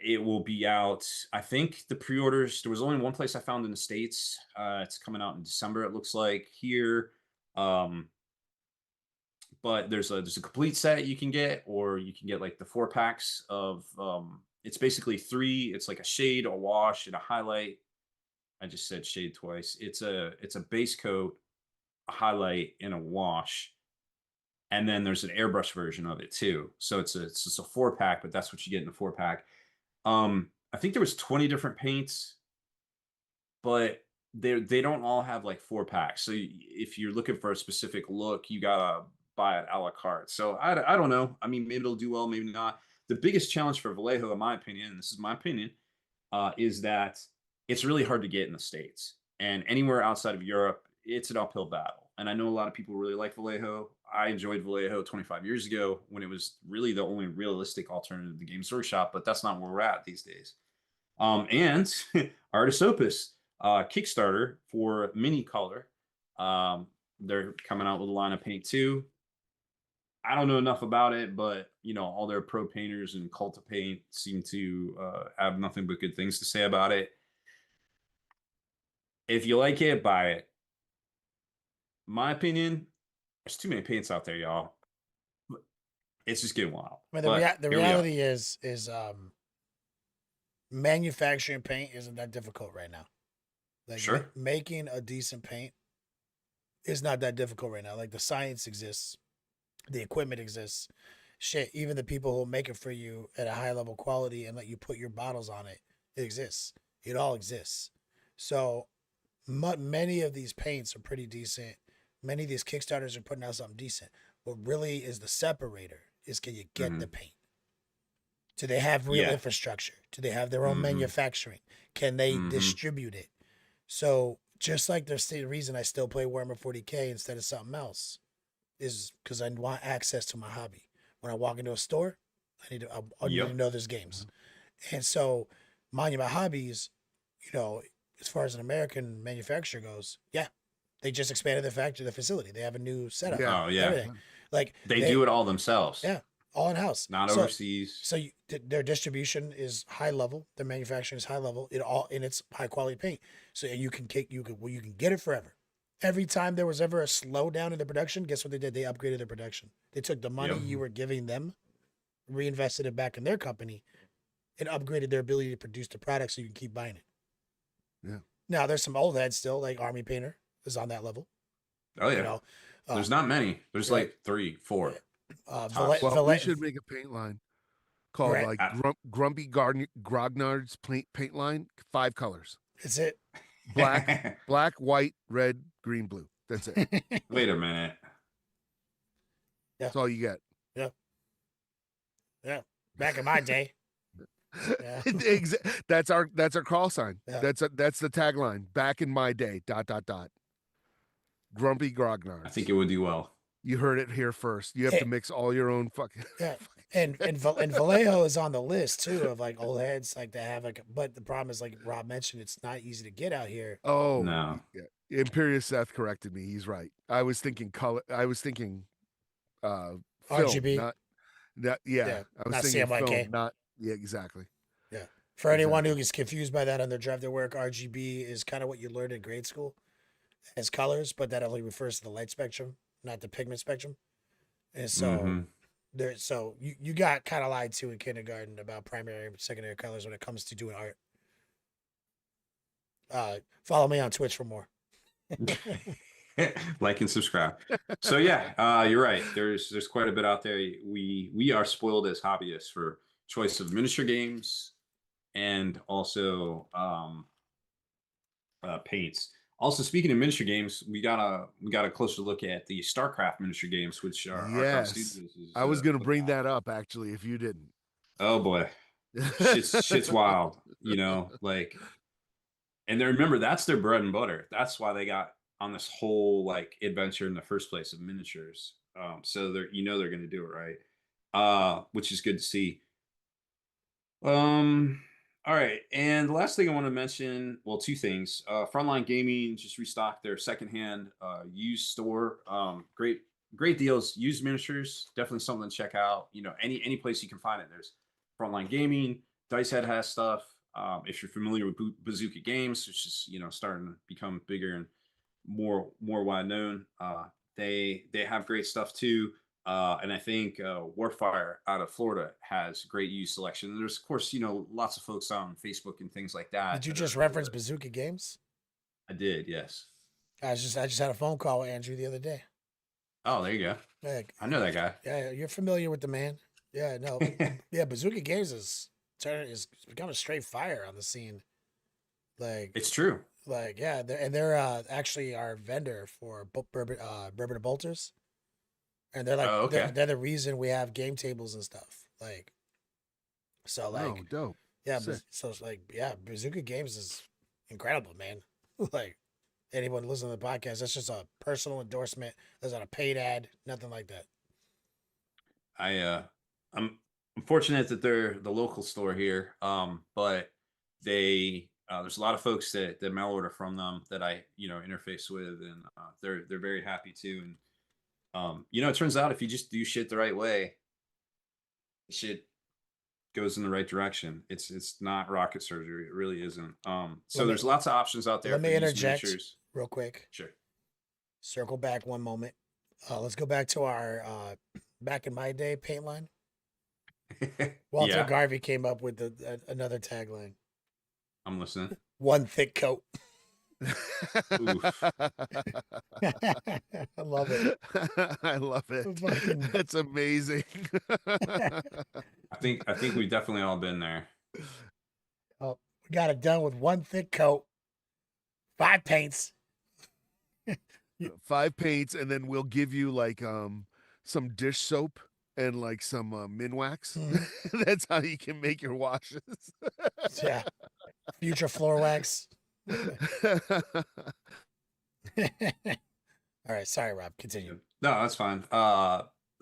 C: It will be out. I think the pre-orders. There was only one place I found in the States. It's coming out in December. It looks like here. But there's a complete set you can get, or you can get like the 4-packs of It's basically three. It's like a shade, a wash, and a highlight. I just said shade twice. It's a base coat, a highlight, and a wash. And then there's an airbrush version of it too. So it's just a 4-pack, but that's what you get in the 4-pack. I think there was 20 different paints, but they don't all have like 4-packs. So if you're looking for a specific look, you gotta buy it a la carte. So I don't know. I mean, maybe it'll do well, maybe not. The biggest challenge for Vallejo, in my opinion, and this is my opinion, is that it's really hard to get in the States. And anywhere outside of Europe, it's an uphill battle. And I know a lot of people really like Vallejo. I enjoyed Vallejo 25 years ago when it was really the only realistic alternative to Games Workshop, but that's not where we're at these days. And Artis Opus Kickstarter for Mini Color. They're coming out with a line of paint too. I don't know enough about it, but all their pro painters and Cult of Paint seem to have nothing but good things to say about it. If you like it, buy it. My opinion, there's too many paints out there, y'all. It's just getting wild.
A: I mean,
C: But
A: the
C: here we are.
A: reality is manufacturing paint isn't that difficult right now. Like
C: Sure.
A: making a decent paint is not that difficult right now. Like the science exists, the equipment exists. Shit, even the people who make it for you at a high level quality and let you put your bottles on it, it exists. It all exists. So many of these paints are pretty decent. Many of these Kickstarters are putting out something decent. What really is the separator is, can you get the paint? Do they have real infrastructure? Do they have their own manufacturing? Can they distribute it? So just like there's the reason I still play Warhammer 40K instead of something else is because I want access to my hobby. When I walk into a store, I need to know there's games. And so Monument Hobbies, as far as an American manufacturer goes, they just expanded the facility. They have a new setup.
C: Oh yeah.
A: Everything. Like
C: they do it all themselves.
A: Yeah. All in house,
C: not overseas.
A: So their distribution is high level. Their manufacturing is high level. It all in its high quality paint. So you can get it forever. Every time there was ever a slowdown in the production, guess what they did? They upgraded their production. They took the money you were giving them, reinvested it back in their company, and upgraded their ability to produce the product so you can keep buying it.
B: Yeah.
A: Now there's some old heads still, like Army Painter is on that level.
C: Oh yeah. There's not many. There's like 3, 4.
B: We should make a paint line called Grumpy Grognard's paint line. 5 colors.
A: That's it.
B: Black, white, red, green, blue. That's it.
C: Wait a minute.
B: That's all you get.
A: Yeah. Back in my day.
B: That's our call sign.
A: Yeah.
B: That's the tagline. Back in my day. ... Grumpy Grognard.
C: I think it would do well.
B: You heard it here first. You have to mix all your own fucking.
A: Yeah, and Vallejo is on the list too of like old heads like to have like. But the problem is, like Rob mentioned, it's not easy to get out here.
B: Oh
C: no.
B: Yeah. Imperious Seth corrected me. He's right. I was thinking color. I was thinking film,
A: RGB.
B: I was thinking
A: CMYK.
B: film. Not exactly.
A: Yeah. For anyone who gets confused by that on their drive to work, RGB is kind of what you learned in grade school as colors, but that only refers to the light spectrum, not the pigment spectrum. And so you got kind of lied to in kindergarten about primary and secondary colors when it comes to doing art. Follow me on Twitch for more.
C: Like and subscribe. So you're right. There's quite a bit out there. We are spoiled as hobbyists for choice of miniature games and also paints. Also, speaking of miniature games, we got a closer look at the StarCraft miniature games, which are Archive Studios is,
B: I was going to bring that up actually, if you didn't.
C: Oh boy, shit's wild. Like, and then remember, that's their bread and butter. That's why they got on this whole like adventure in the first place of miniatures. So they're going to do it right, which is good to see. All right, and the last thing I want to mention, well, 2 things. Frontline Gaming just restocked their secondhand used store. Great deals. Used miniatures, definitely something to check out. Any place you can find it. There's Frontline Gaming. Dice Head has stuff. If you're familiar with Bazooka Games, which is starting to become bigger and more wide known, they have great stuff too. And I think Warfire out of Florida has great used selection. And there's, of course, lots of folks on Facebook and things like that.
A: Did you
C: that
A: just
C: are
A: reference
C: into it.
A: Bazooka Games?
C: I did, yes.
A: I just had a phone call with Andrew the other day.
C: Oh, there you go.
A: Like,
C: I know that guy.
A: yeah, you're familiar with the man. Yeah, no, yeah, Bazooka Games is become a straight fire on the scene. Like,
C: It's true.
A: yeah, they're actually our vendor for bourbon and bolters, and they're like
C: Oh, okay.
A: they're the reason we have game tables and stuff. Like, so
B: Oh,
A: like,
B: dope.
A: yeah,
B: Sick.
A: so it's like, yeah, Bazooka Games is incredible, man. Like, anyone listening to the podcast, that's just a personal endorsement. That's not a paid ad, nothing like that.
C: I'm fortunate that they're the local store here. But they there's a lot of folks that mail order from them that I interface with, and they're very happy too. And it turns out if you just do shit the right way, shit goes in the right direction. It's not rocket surgery. It really isn't. So
A: Let me
C: there's lots of options out there
A: let
C: for
A: me
C: used
A: interject
C: miniatures.
A: real quick.
C: Sure.
A: Circle back one moment. Let's go back to our back in my day paint line. Walter
C: Yeah,
A: Garvey came up with another tagline:
C: I'm listening.
A: "One thick coat."
C: Oof.
A: I love it.
B: I love it.
A: Fucking-
B: That's amazing.
C: I think we've definitely all been there.
A: Oh, we got it done with one thick coat, 5 paints.
B: 5 paints, and then we'll give you like some dish soap and like some Minwax.
A: Mhm.
B: That's how you can make your washes.
A: Yeah, future floor wax. All right, sorry, Rob. Continue.
C: No, that's fine.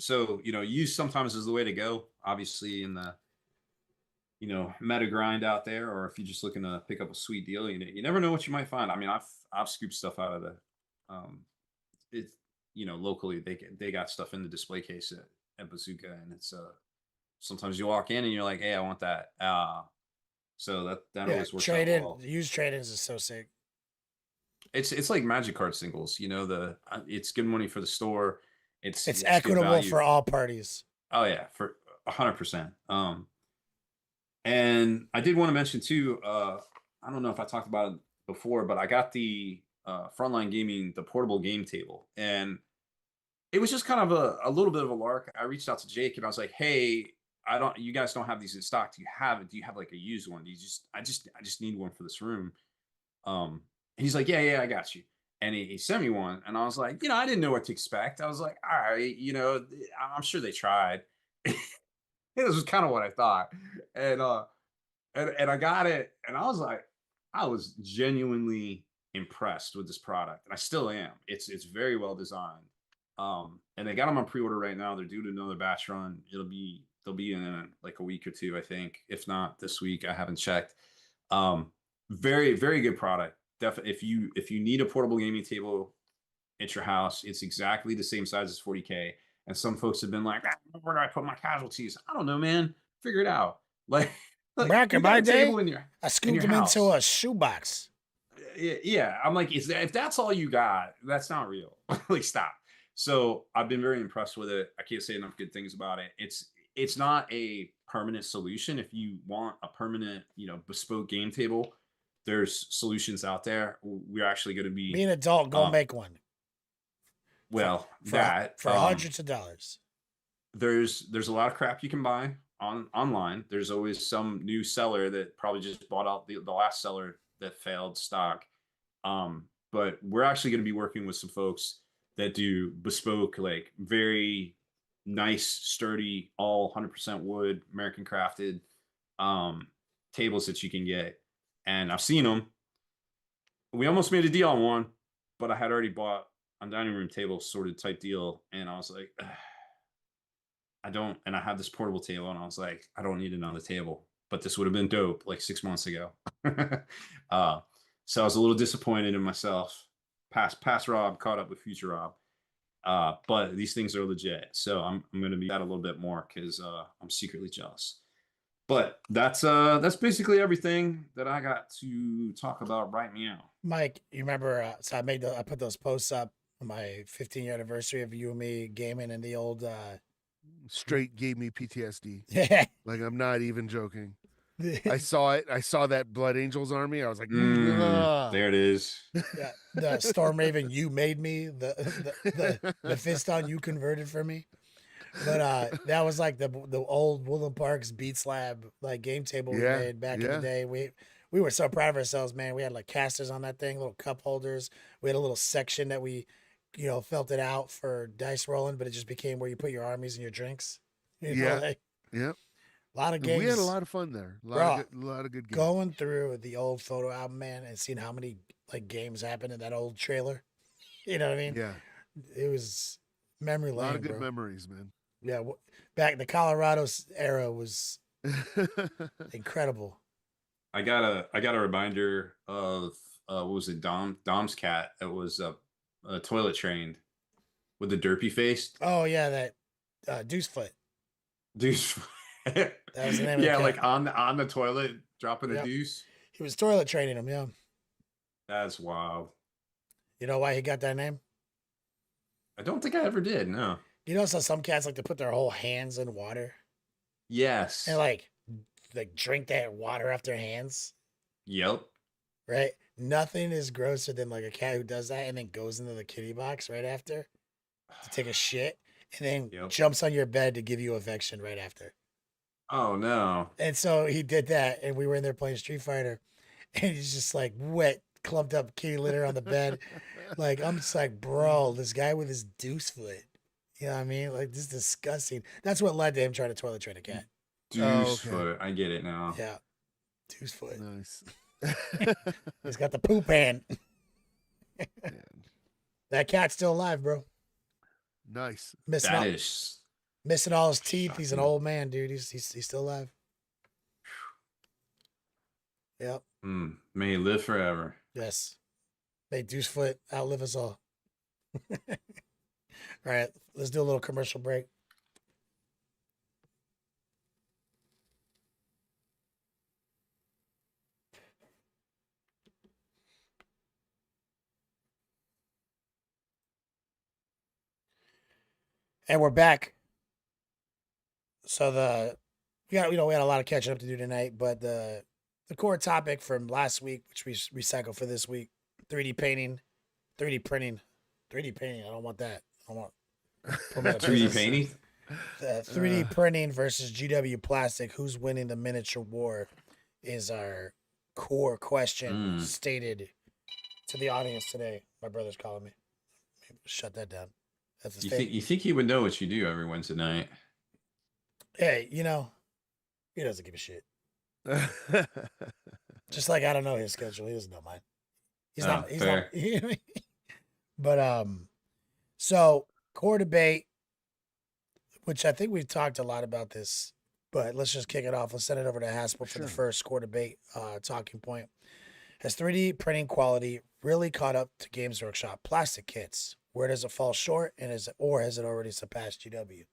C: So use sometimes is the way to go. Obviously, in the meta grind out there, or if you're just looking to pick up a sweet deal, you never know what you might find. I mean, I've scooped stuff out of the, it's locally they got stuff in the display case at Bazooka, and it's sometimes you walk in and you're like, hey, I want that. So that
A: Yeah,
C: always works
A: trade
C: out
A: in.
C: well.
A: Used trade-ins is so sick.
C: It's like magic card singles. It's good money for the store.
A: It's
C: good
A: equitable
C: value.
A: for all parties.
C: Oh yeah, for 100%. And I did want to mention too. I don't know if I talked about it before, but I got the Frontline Gaming, the portable game table, and it was just kind of a little bit of a lark. I reached out to Jake and I was like, "Hey, you guys don't have these in stock. Do you have it? Do you have like a used one? I just need one for this room." He's like, yeah, I got you. And he sent me one, and I was like, I didn't know what to expect. I was like, all right, I'm sure they tried. This was kind of what I thought. And and I got it, and I was genuinely impressed with this product, and I still am. It's very well designed. And they got them on pre-order right now. They're doing another batch run. They'll be in like a week or two, I think, if not this week. I haven't checked. Very, very good product. If you need a portable gaming table at your house, it's exactly the same size as 40K. And some folks have been like, where do I put my casualties? I don't know, man. Figure it out. Like
A: Back
C: you
A: in
C: got
A: my
C: a table
A: day,
C: in your
A: I scooped them
C: house.
A: into a shoebox.
C: Yeah, I'm like, if that's all you got, that's not real. Like, stop. So I've been very impressed with it. I can't say enough good things about it. It's not a permanent solution. If you want a permanent, bespoke game table, there's solutions out there. We're actually going to be
A: Be an adult, go make one.
C: well
A: for hundreds of dollars.
C: There's a lot of crap you can buy online. There's always some new seller that probably just bought out the last seller that failed stock. But we're actually going to be working with some folks that do bespoke, like very nice, sturdy, all 100% wood, American crafted tables that you can get. And I've seen them. We almost made a deal on one, but I had already bought a dining room table sorted type deal, and I was like, and I had this portable table, and I was like, I don't need another table, but this would have been dope like 6 months ago. So I was a little disappointed in myself. Past Rob caught up with future Rob. But these things are legit. So I'm going to be that a little bit more because I'm secretly jealous. But that's basically everything that I got to talk about right now.
A: Mike, you remember? So I put those posts up my 15-year anniversary of you and me gaming in the old
B: Straight gave me PTSD.
A: yeah
B: Like, I'm not even joking. I saw it. I saw that Blood Angels army. I was like,
C: There it is.
A: yeah, the Storm Raven you made me, the Mephiston you converted for me. But that was like the old Woodland Parks Beat Slab like game table we
B: yeah,
A: made back in the
B: yeah,
A: day. We were so proud of ourselves, man. We had like casters on that thing, little cup holders. We had a little section that we, felt it out for dice rolling, but it just became where you put your armies and your drinks.
B: yeah,
A: Like
B: yeah.
A: a lot of
B: We had a
A: games,
B: lot of fun there.
A: bro.
B: A lot of good games.
A: Going through the old photo album, man, and seeing how many like games happened in that old trailer. You know what I mean?
B: Yeah,
A: It was memory
B: a lot
A: lane,
B: of good
A: bro.
B: memories, man.
A: Yeah, back the Colorado era was incredible.
C: I got a reminder of what was it, Dom's cat that was toilet trained with the derpy face.
A: Oh yeah, that Deuce Foot.
C: Dude.
A: That was the name of the
C: Yeah,
A: cat.
C: like on the toilet dropping a
A: Yep,
C: deuce.
A: he was toilet training him. Yeah,
C: That's wild.
A: you know why he got that name?
C: I don't think I ever did. No.
A: So some cats like to put their whole hands in water
C: Yes.
A: and like drink that water off their hands.
C: Yep.
A: Right? Nothing is grosser than like a cat who does that and then goes into the kitty box right after to take a shit and then
C: Yep.
A: jumps on your bed to give you affection right after.
C: Oh no.
A: And so he did that, and we were in there playing Street Fighter, and he's just like wet, clumped up kitty litter on the bed. Like I'm just like, bro, this guy with his deuce foot. You know what I mean? Like this is disgusting. That's what led to him trying to toilet train a cat.
C: Deuce
B: okay.
C: foot. I get it now.
A: Yeah, deuce foot.
B: Nice.
A: He's got the poop hand.
B: Man,
A: That cat's still alive, bro.
B: nice.
A: Missing
C: That
A: all,
C: is
A: missing all his teeth. He's an
C: shocking.
A: old man, dude. He's still alive. Yep.
C: May he live forever.
A: Yes. May deuce foot outlive us all. All right, let's do a little commercial break. And we're back. So we had a lot of catching up to do tonight, but the core topic from last week, which we recycled for this week, 3D painting, 3D printing, 3D painting. I don't want that. I want put me out of
C: 3D
A: business.
C: painting.
A: 3D printing versus GW plastic. Who's winning the miniature war? Is our core question stated to the audience today. My brother's calling me. Shut that down. That's his
C: You think he would know what you do every Wednesday night?
A: Hey, he doesn't give a shit. Just like I don't know his schedule. He doesn't know mine. He's not.
C: Fair.
A: You know what I mean? But so core debate, which I think we've talked a lot about this, but let's just kick it off. Let's send it over to Haspel for the first core debate talking point. Has 3D printing quality really caught up to Games Workshop plastic kits? Where does it fall short, and has it already surpassed GW?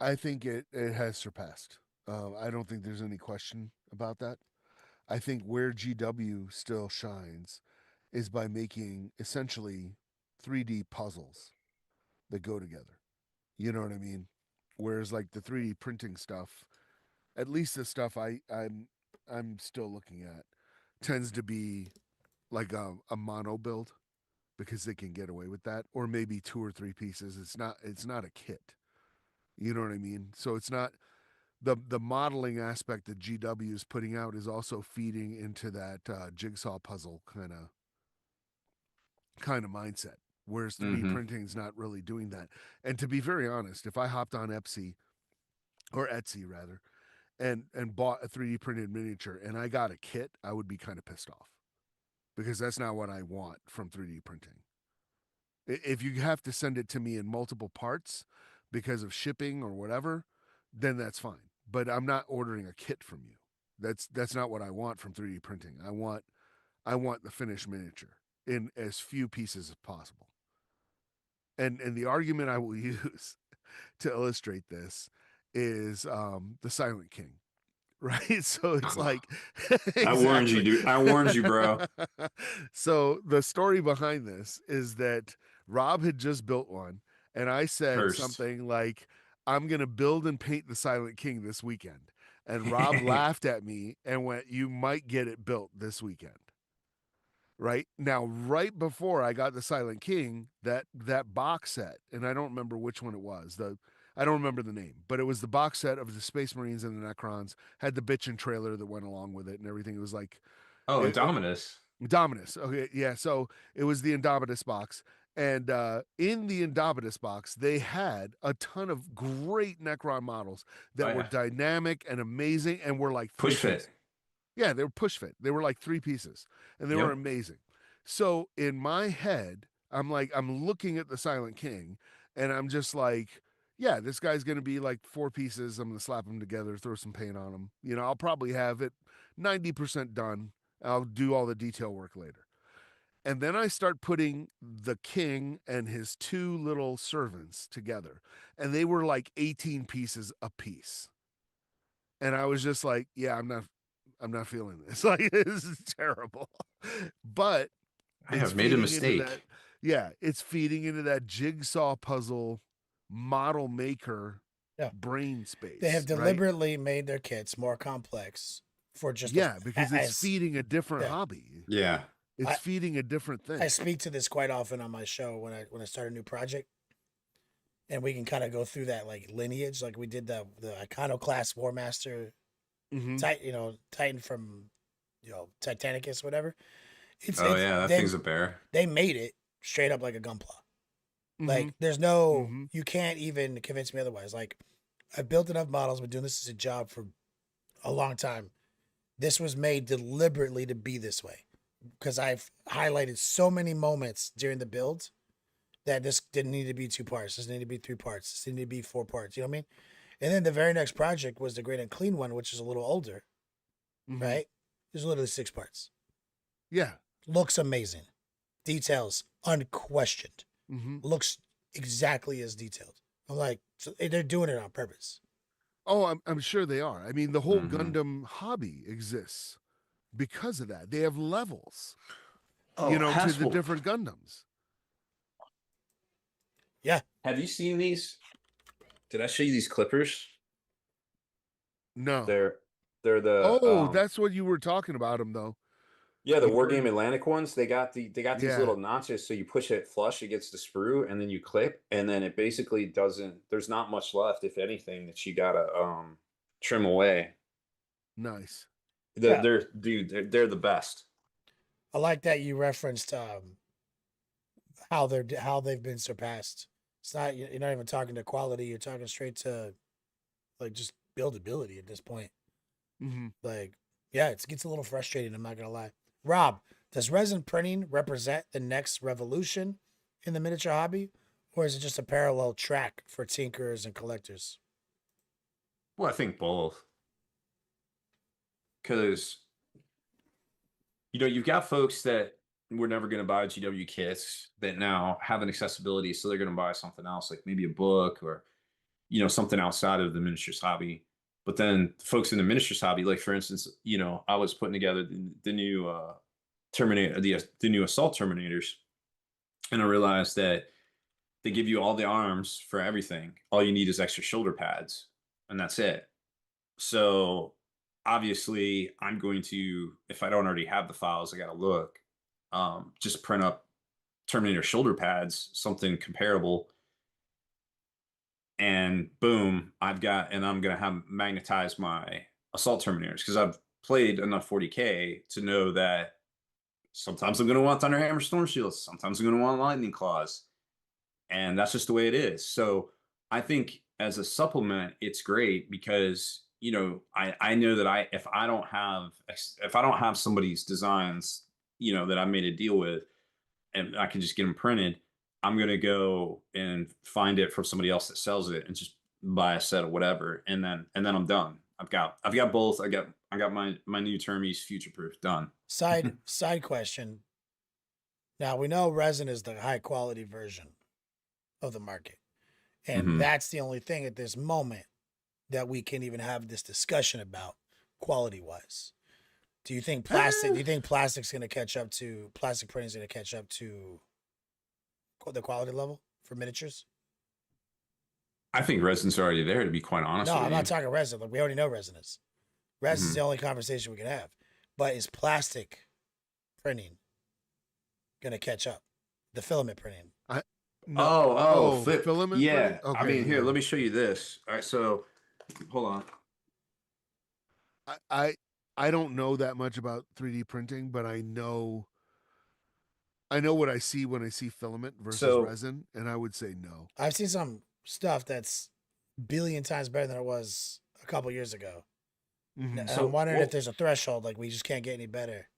B: I think it has surpassed. I don't think there's any question about that. I think where GW still shines is by making essentially 3D puzzles that go together. You know what I mean? Whereas like the 3D printing stuff, at least the stuff I'm still looking at, tends to be like a mono build because they can get away with that, or maybe 2 or 3 pieces. It's not a kit. You know what I mean? So it's not the modeling aspect that GW is putting out is also feeding into that jigsaw puzzle kind of mindset. Whereas 3D printing is not really doing that. And to be very honest, if I hopped on Etsy rather, and bought a 3D printed miniature and I got a kit, I would be kind of pissed off because that's not what I want from 3D printing. If you have to send it to me in multiple parts because of shipping or whatever, then that's fine. But I'm not ordering a kit from you. That's not what I want from 3D printing. I want the finished miniature in as few pieces as possible. And the argument I will use to illustrate this is the Silent King. right? So it's like
C: I warned you,
B: exactly.
C: dude. I warned you, bro.
B: So the story behind this is that Rob had just built one, and I said
C: Cursed.
B: something like, "I'm gonna build and paint the Silent King this weekend," and Rob laughed at me and went, "You might get it built this weekend." Right now, right before I got the Silent King, that box set, and I don't remember which one it was. I don't remember the name, but it was the box set of the Space Marines and the Necrons. Had the bitchin' trailer that went along with it and everything. It was like
C: Oh,
B: it,
C: Indominus.
B: Indominus. Okay, yeah. So it was the Indominus box, and in the Indominus box, they had a ton of great Necron models
C: Oh
B: that were
C: yeah.
B: dynamic and amazing, and were like
C: Push
B: three
C: fit.
B: pieces. Yeah, they were push fit. They were like three pieces, and they were
C: Yep.
B: amazing. So in my head, I'm looking at the Silent King, and I'm just like, yeah, this guy's gonna be like four pieces. I'm gonna slap them together, throw some paint on them. I'll probably have it 90% done. I'll do all the detail work later. And then I start putting the king and his two little servants together, and they were like 18 pieces a piece. And I was just like, yeah, I'm not feeling this. Like, this is terrible. But
C: I
B: it's
C: have made a
B: feeding into that.
C: mistake.
B: Yeah, it's feeding into that jigsaw puzzle model maker
A: Yeah.
B: brain
A: They have
B: space, right?
A: deliberately made their kits more complex for just
B: Yeah, because it's
A: as
B: feeding a different
A: yeah.
B: hobby.
C: Yeah.
B: It's
A: I
B: feeding a different
A: I
B: thing.
A: speak to this quite often on my show when I start a new project, and we can kind of go through that like lineage, like we did the Iconoclast War Master
B: Mm-hmm.
A: Titan from Titanicus, whatever.
C: Oh
A: It's
C: yeah, that
A: they
C: thing's a bear.
A: they made it straight up like a gunpla.
B: Mm-hmm.
A: Like there's no
B: Mm-hmm.
A: you can't even convince me otherwise. Like I built enough models, been doing this as a job for a long time. This was made deliberately to be this way because I've highlighted so many moments during the build that this didn't need to be two parts. This needed to be three parts. This needed to be four parts. You know what I mean? And then the very next project was the Great and Clean one, which is a little older,
B: Mm-hmm.
A: right? There's literally six parts.
B: Yeah.
A: Looks amazing. Details unquestioned.
B: Mm-hmm.
A: Looks exactly as detailed. I'm like, so they're doing it on purpose.
B: Oh, I'm sure they are. I mean, the whole
C: Hmm.
B: Gundam hobby exists because of that. They have levels,
C: Oh,
B: to the
C: Haspel.
B: different Gundams.
A: Yeah.
C: Have you seen these? Did I show you these clippers?
B: No.
C: They're they're the
B: Oh, that's what you were talking about them though.
C: yeah, the
B: You
C: War
B: were
C: Game Atlantic ones. They got these
B: Yeah.
C: little notches, so you push it flush against the sprue, and then you clip, and then it basically doesn't. There's not much left, if anything, that you gotta trim away.
B: Nice.
A: Yeah.
C: They're dude, they're the best.
A: I like that you referenced how they've been surpassed. It's not you're not even talking to quality. You're talking straight to like just buildability at this point.
B: Mm-hmm.
A: Like, yeah, it gets a little frustrating. I'm not gonna lie. Rob, does resin printing represent the next revolution in the miniature hobby, or is it just a parallel track for tinkerers and collectors?
C: Well, I think both, because you've got folks that were never going to buy GW kits that now have an accessibility, so they're going to buy something else, like maybe a book or something outside of the miniatures hobby. But then folks in the miniatures hobby, like for instance, I was putting together the new Terminator, the new assault Terminators, and I realized that they give you all the arms for everything. All you need is extra shoulder pads, and that's it. So obviously, I'm going to, if I don't already have the files, I got to look, just print up Terminator shoulder pads, something comparable, and boom, and I'm going to have magnetized my assault Terminators because I've played enough 40K to know that sometimes I'm going to want Thunderhammer Storm Shields, sometimes I'm going to want Lightning Claws, and that's just the way it is. So I think as a supplement, it's great because I know that if I don't have somebody's designs that I made a deal with, and I can just get them printed, I'm gonna go and find it from somebody else that sells it and just buy a set of whatever, and then I'm done. I've got both. I got my new Termies future proof done.
A: Side question. Now we know resin is the high quality version of the market, and
C: Hmm.
A: that's the only thing at this moment that we can even have this discussion about. quality wise? Do you think plastic's going to catch up to plastic printing's going to catch up to the quality level for miniatures?
C: I think resin's already there, to be quite honest
A: No,
C: with
A: I'm
C: you.
A: not talking resin. Like we already know resin is. Resin's the
C: Mhm.
A: only conversation we can have. But is plastic printing going to catch up? The filament printing.
B: I no.
C: Oh,
B: Oh,
C: flip.
B: filament
C: Yeah.
B: printing.
C: I
B: Okay,
C: mean, here,
B: yeah.
C: let me show you this. All right, so hold on.
B: I I, I don't know that much about 3D printing, but I know what I see when I see filament versus
C: So
B: resin, and I would say no.
A: I've seen some stuff that's billion times better than it was a couple years ago.
B: Hmm.
A: And I'm
C: so
A: wondering if
C: what
A: there's a threshold, like we just can't get any better.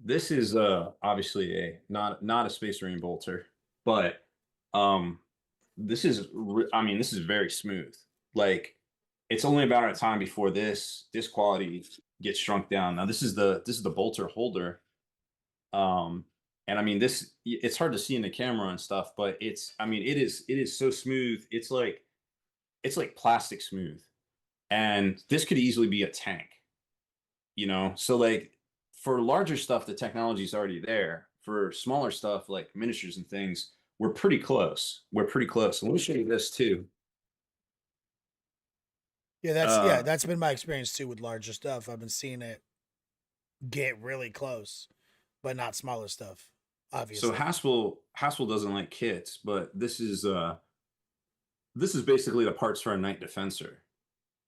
C: this is obviously a not a space marine bolter, but um I mean, this is very smooth. Like it's only a matter of time before this quality gets shrunk down. Now this is the bolter holder. Um and I mean it's hard to see in the camera and stuff, but it's I mean it is so smooth. It's like plastic smooth. And this could easily be a tank, So like for larger stuff, the technology is already there. For smaller stuff like miniatures and things, we're pretty close. We're pretty close. And let me show you this too.
A: Yeah,
C: Uh,
A: that's been my experience too with larger stuff. I've been seeing it get really close, but not smaller stuff,
C: so
A: obviously.
C: Haspel doesn't like kits, but this is basically the parts for a night defensor.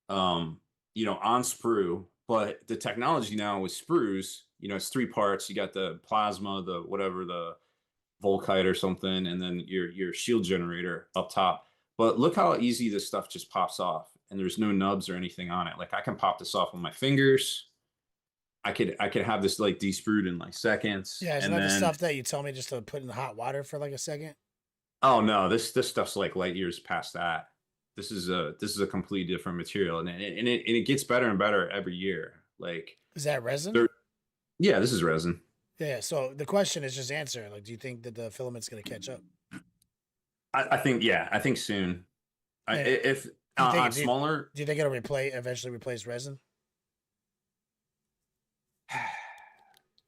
C: Um, on sprue, but the technology now with sprues, it's three parts. You got the plasma, the whatever, the Volkite or something, and then your shield generator up top. But look how easy this stuff just pops off, and there's no nubs or anything on it. Like I can pop this off with my fingers. I could have this like desprued in like seconds,
A: Yeah, isn't
C: and
A: that the
C: then
A: stuff that you told me just to put in the hot water for like a second?
C: oh no, this stuff's like light years past that. This is a completely different material, and it gets better and better every year. Like
A: Is that resin?
C: there, yeah, this is resin.
A: Yeah. So the question is just answer. Like, do you think that the filament's going to catch up?
C: I think yeah, I think soon.
A: And
C: If
A: do you
C: on
A: think
C: smaller
A: do you think it'll eventually replace resin?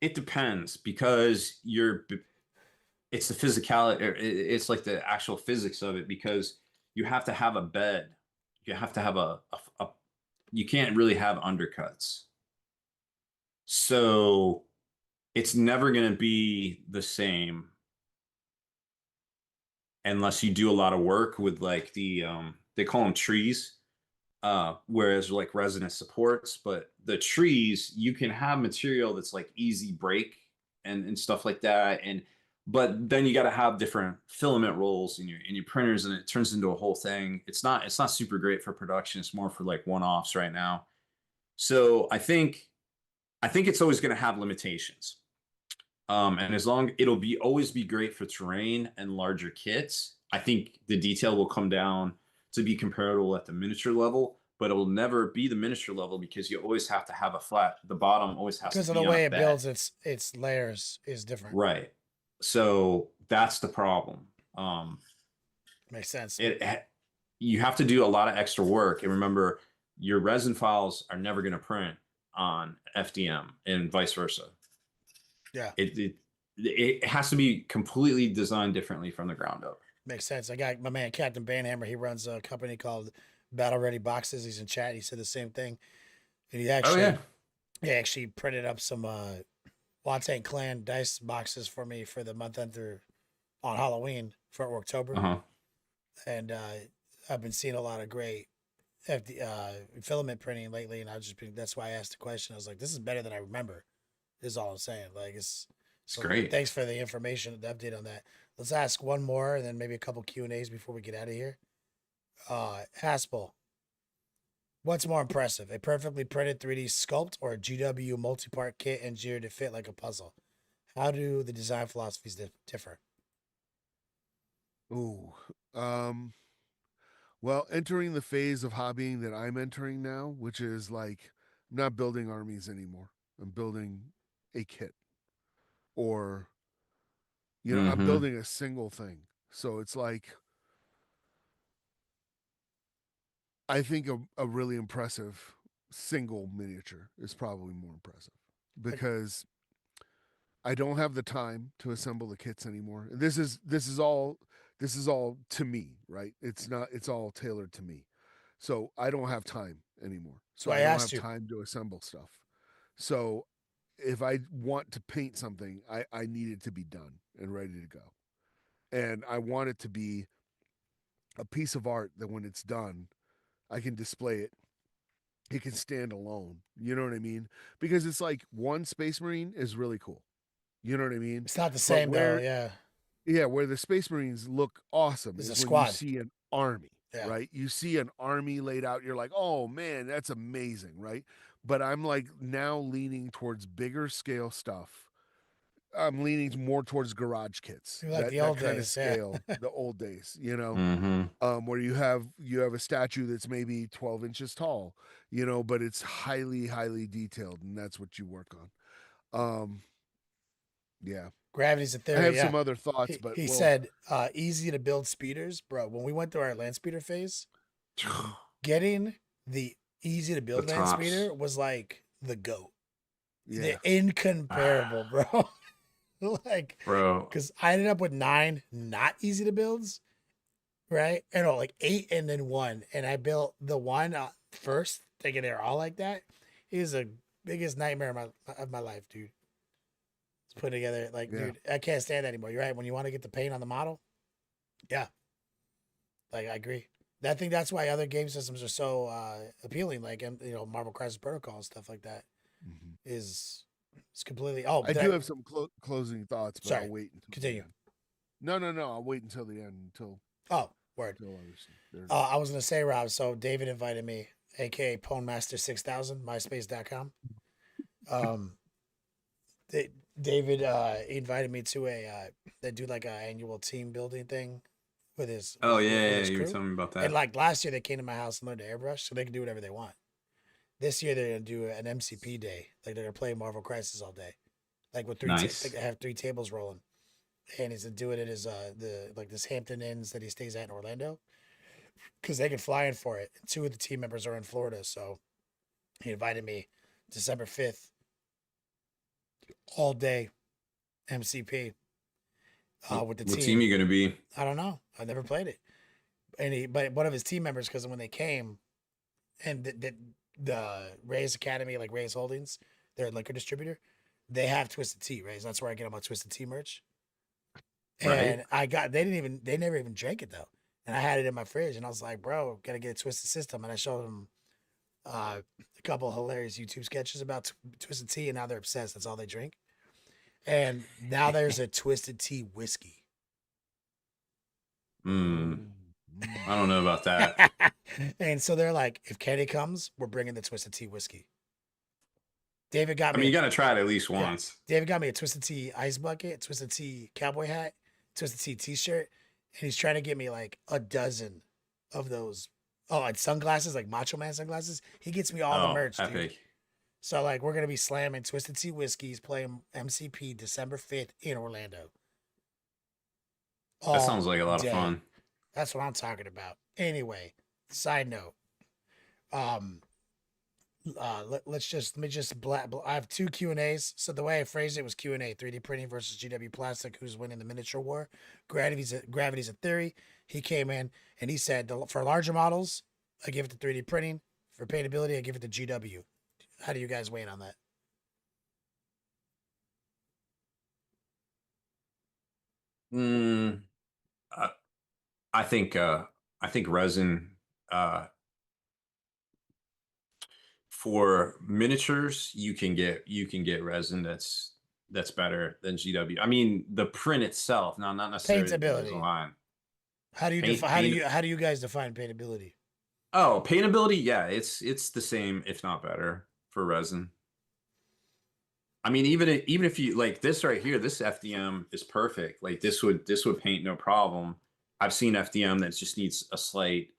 C: it depends because it's the physicality it's like the actual physics of it because you have to have a bed. You have to have a you can't really have undercuts. So it's never going to be the same unless you do a lot of work with like they call them trees, whereas like resonant supports, but the trees you can have material that's like easy break and stuff like that, and but then you got to have different filament rolls in your printers, and it turns into a whole thing. It's not super great for production. It's more for like one offs right now. So I think it's always going to have limitations. And as long it'll be always be great for terrain and larger kits. I think the detail will come down to be comparable at the miniature level, but it will never be the miniature level because you always have to have a flat. The bottom always has to
A: Because of the
C: be on a
A: way it
C: bed.
A: builds its layers is different.
C: Right. So that's the problem.
A: Makes sense.
C: It you have to do a lot of extra work, and remember, your resin files are never going to print on FDM, and vice versa.
A: Yeah,
C: It has to be completely designed differently from the ground up.
A: makes sense. I got my man Captain Banhammer. He runs a company called Battle Ready Boxes. He's in chat. He said the same thing, and
C: Oh yeah.
A: he actually printed up some Latte Clan dice boxes for me for the month end through on Halloween for
C: Uh
A: October,
C: huh.
A: and I've been seeing a lot of great filament printing lately, and that's why I asked the question. I was like, this is better than I remember. Is all I'm saying. Like it's
C: It's
A: so.
C: great.
A: Thanks for the information, the update on that. Let's ask one more, and then maybe a couple Q&As before we get out of here. Haspel, what's more impressive, a perfectly printed 3D sculpt or a GW multi-part kit engineered to fit like a puzzle? How do the design philosophies differ?
B: Ooh. Um. Well, entering the phase of hobbying that I'm entering now, which is like I'm not building armies anymore. I'm building a kit, or I'm
C: Mm-hmm.
B: building a single thing. So it's like I think a really impressive single miniature is probably more impressive because I don't have the time to assemble the kits anymore. This is all to me, right? It's all tailored to me. So I don't have time anymore.
A: So
B: So
A: I
B: I don't
A: asked
B: have
A: you.
B: time to assemble stuff. So if I want to paint something, I need it to be done and ready to go. And I want it to be a piece of art that when it's done, I can display it. It can stand alone. You know what I mean? Because it's like one Space Marine is really cool. You know what I mean?
A: It's not the
B: But
A: same though.
B: where
A: Yeah,
B: where the Space Marines look awesome
A: there's a
B: is when you
A: squad.
B: see an army,
A: Yeah,
B: right? You see an army laid out, you're like, "Oh man, that's amazing," right? But I'm like now leaning towards bigger scale stuff. I'm leaning more towards garage kits.
A: you like
B: That
A: the
B: that
A: old
B: kind of
A: days. Yeah,
B: scale, the old days,
C: Mm-hmm.
B: where you have a statue that's maybe 12 inches tall, but it's highly detailed, and that's what you work on. Yeah,
A: gravity's a
B: I
A: theory.
B: have
A: Yeah,
B: some other thoughts,
A: he
B: but
A: he said easy to build speeders, bro. When we went through our land speeder phase, getting the easy to
C: The
A: build land
C: tops.
A: speeder was like the goat.
B: yeah,
A: The incomparable, bro. Like,
C: Bro.
A: because I ended up with 9 not easy to builds, right? And no, like 8 and then 1. And I built the one first, thinking they're all like that. It was the biggest nightmare of my life, dude. It's put together, like,
B: yeah.
A: dude, I can't stand that anymore. You're right. When you want to get the paint on the model, yeah, like, I agree. I think that's why other game systems are so appealing, like, Marvel Crisis Protocol and stuff like that
B: hmm
A: is it's completely. Oh,
B: I do have some closing thoughts, but
A: sorry.
B: I'll wait until the
A: Continue.
B: end. No. I'll wait until the end
A: Oh, word.
B: until obviously they're
A: I was gonna say, Rob. So David invited me, aka Ponemaster 6000, myspace.com. Um, David he invited me to they do like a annual team building thing with his
C: Oh yeah,
A: his
C: you were
A: crew.
C: telling me about
A: And
C: that.
A: like last year, they came to my house and learned to airbrush, so they can do whatever they want. This year, they're gonna do an MCP day. Like they're gonna play Marvel Crisis all day, like with
C: Nice.
A: they have 3 tables rolling. And he's gonna do it at his the like this Hampton Inns that he stays at in Orlando, because they can fly in for it. 2 of the team members are in Florida, so he invited me December 5th, all day MCP with the
C: What team
A: team.
C: you gonna be?
A: I don't know. I never played it. But one of his team members, because when they came, and the Ray's Academy, like Ray's Holdings, their liquor distributor, they have Twisted Tea, right? So that's where I get all my Twisted Tea merch.
C: Right.
A: And they never even drank it though. And I had it in my fridge, and I was like, bro, gotta get a Twisted System. And I showed them a couple of hilarious YouTube sketches about Twisted Tea, and now they're obsessed. That's all they drink. And now there's a Twisted Tea whiskey.
C: Hmm.
B: Mm.
C: I don't know about that.
A: And so they're like, if Kenny comes, we're bringing the Twisted Tea whiskey. David got
C: I
A: me.
C: mean, you gotta try it at least
A: Yeah.
C: once.
A: David got me a Twisted Tea ice bucket, Twisted Tea cowboy hat, Twisted Tea t-shirt, and he's trying to get me like a dozen of those. Oh, and sunglasses, like Macho Man sunglasses. He gets me all the merch, dude.
C: Epic.
A: So like we're gonna be slamming Twisted Tea whiskeys, playing MCP December 5th in Orlando.
C: That
A: All
C: sounds like a lot of
A: day.
C: fun.
A: That's what I'm talking about. Anyway, side note. Let me just I have 2 Q&As. So the way I phrased it was Q&A: 3D printing versus GW plastic, who's winning the miniature war. Gravity's a theory. He came in and he said for larger models, I give it to 3D printing. For paintability, I give it to GW. How do you guys weigh in on that?
C: Mm, I, I think resin uh for miniatures you can get resin that's better than GW. I mean the print itself, not necessarily the
A: Paintability.
C: design.
A: How do you
C: Paint,
A: define
C: paint,
A: how do you guys define paintability?
C: Oh, paintability, yeah, it's the same, if not better, for resin. I mean, even if you like this right here, this FDM is perfect. Like this would paint no problem. I've seen FDM that just needs a slight,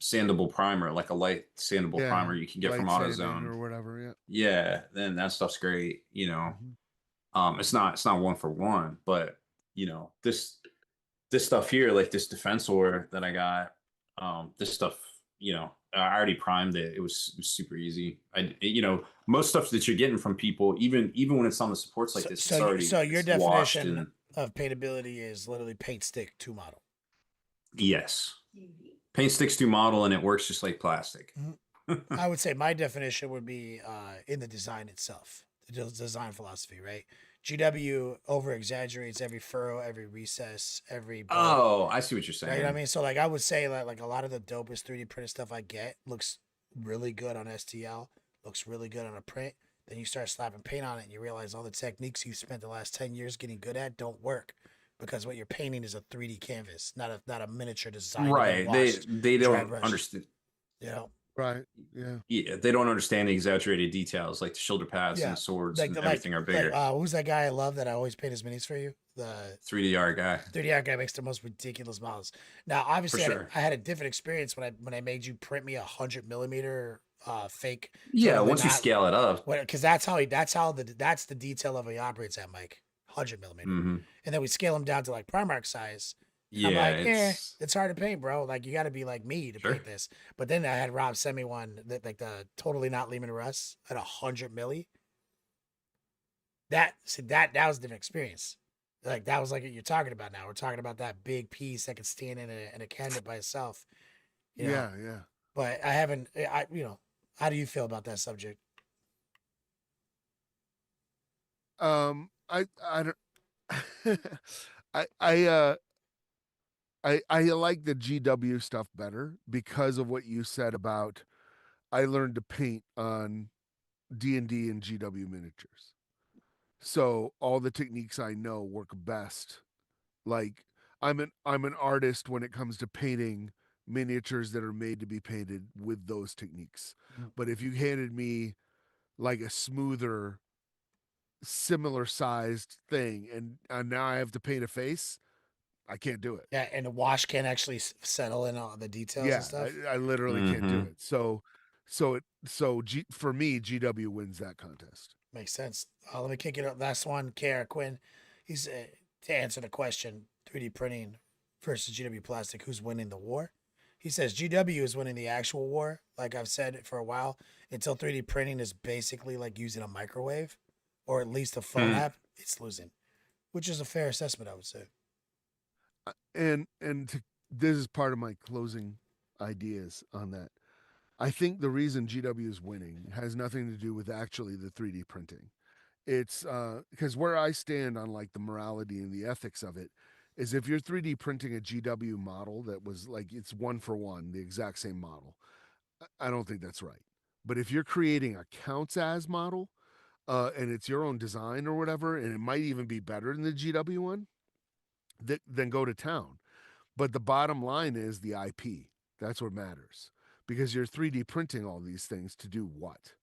C: sandable primer, like a light sandable
B: Yeah,
C: primer you can get from
B: light sanding
C: AutoZone.
B: or whatever. Yeah.
C: Yeah, then that stuff's great.
B: Mhm.
C: It's not one for one, but this stuff here, like this defensor that I got, this stuff, I already primed it. It was super easy. Most stuff that you're getting from people, even when it's on the supports like this, it's already
A: so your
C: it's washed
A: definition
C: and
A: of paintability is literally paint stick to model.
C: yes, paint sticks to model, and it works just like plastic.
A: I would say my definition would be in the design itself, the design philosophy, right? GW over exaggerates every furrow, every recess, every bolt.
C: Oh, I see what you're saying.
A: Right? You know what I mean? So like I would say that like a lot of the dopest 3D printed stuff I get looks really good on STL, looks really good on a print. Then you start slapping paint on it and you realize all the techniques you spent the last 10 years getting good at don't work because what you're painting is a 3D canvas, not a miniature design.
C: Right. They don't understand.
A: You know?
B: Right. Yeah.
C: Yeah, they don't understand the exaggerated details, like the shoulder pads and swords
A: like
C: and
A: the,
C: everything are bigger.
A: Who's that guy I love that I always paint his minis for you? The
C: 3D art guy.
A: 3D art guy makes the most ridiculous models. Now, obviously,
C: For sure.
A: I had a different experience when I made you print me 100mm fake.
C: Yeah,
A: totally
C: once you scale it up,
A: because that's the detail of how he operates at Mike, 100mm, and then we scale him down to like Primark size.
C: Yeah,
A: I'm like, it's hard to paint, bro. Like you got to be like me to
C: Sure.
A: paint this. But then I had Rob send me one that like the totally not Lehman Russ at 100mm. That was a different experience. Like that was like what you're talking about now. We're talking about that big piece that could stand in a cabinet by itself. You know?
B: Yeah.
A: But I haven't. How do you feel about that subject?
B: I don't. I like the GW stuff better because of what you said about I learned to paint on D&D and GW miniatures. So all the techniques I know work best. Like I'm an artist when it comes to painting miniatures that are made to be painted with those techniques. But if you handed me like a smoother similar sized thing and now I have to paint a face, I can't do it.
A: Yeah, and the wash can't actually settle in on the details and stuff.
B: I literally can't do it. For me, GW wins that contest.
A: Makes sense. Let me kick it up. Last one, Kara Quinn. He's to answer the question: 3D printing versus GW plastic. Who's winning the war? He says GW is winning the actual war. Like I've said for a while, until 3D printing is basically like using a microwave, or at least a phone app. It's losing, which is a fair assessment, I would say.
B: This is part of my closing ideas on that. I think the reason GW is winning has nothing to do with actually the 3D printing. It's because where I stand on like the morality and the ethics of it is if you're 3D printing a GW model that was like it's one for one, the exact same model, I don't think that's right. But if you're creating a counts as model and it's your own design or whatever, and it might even be better than the GW one, then go to town. But the bottom line is the IP. That's what matters because you're 3D printing all these things to do what?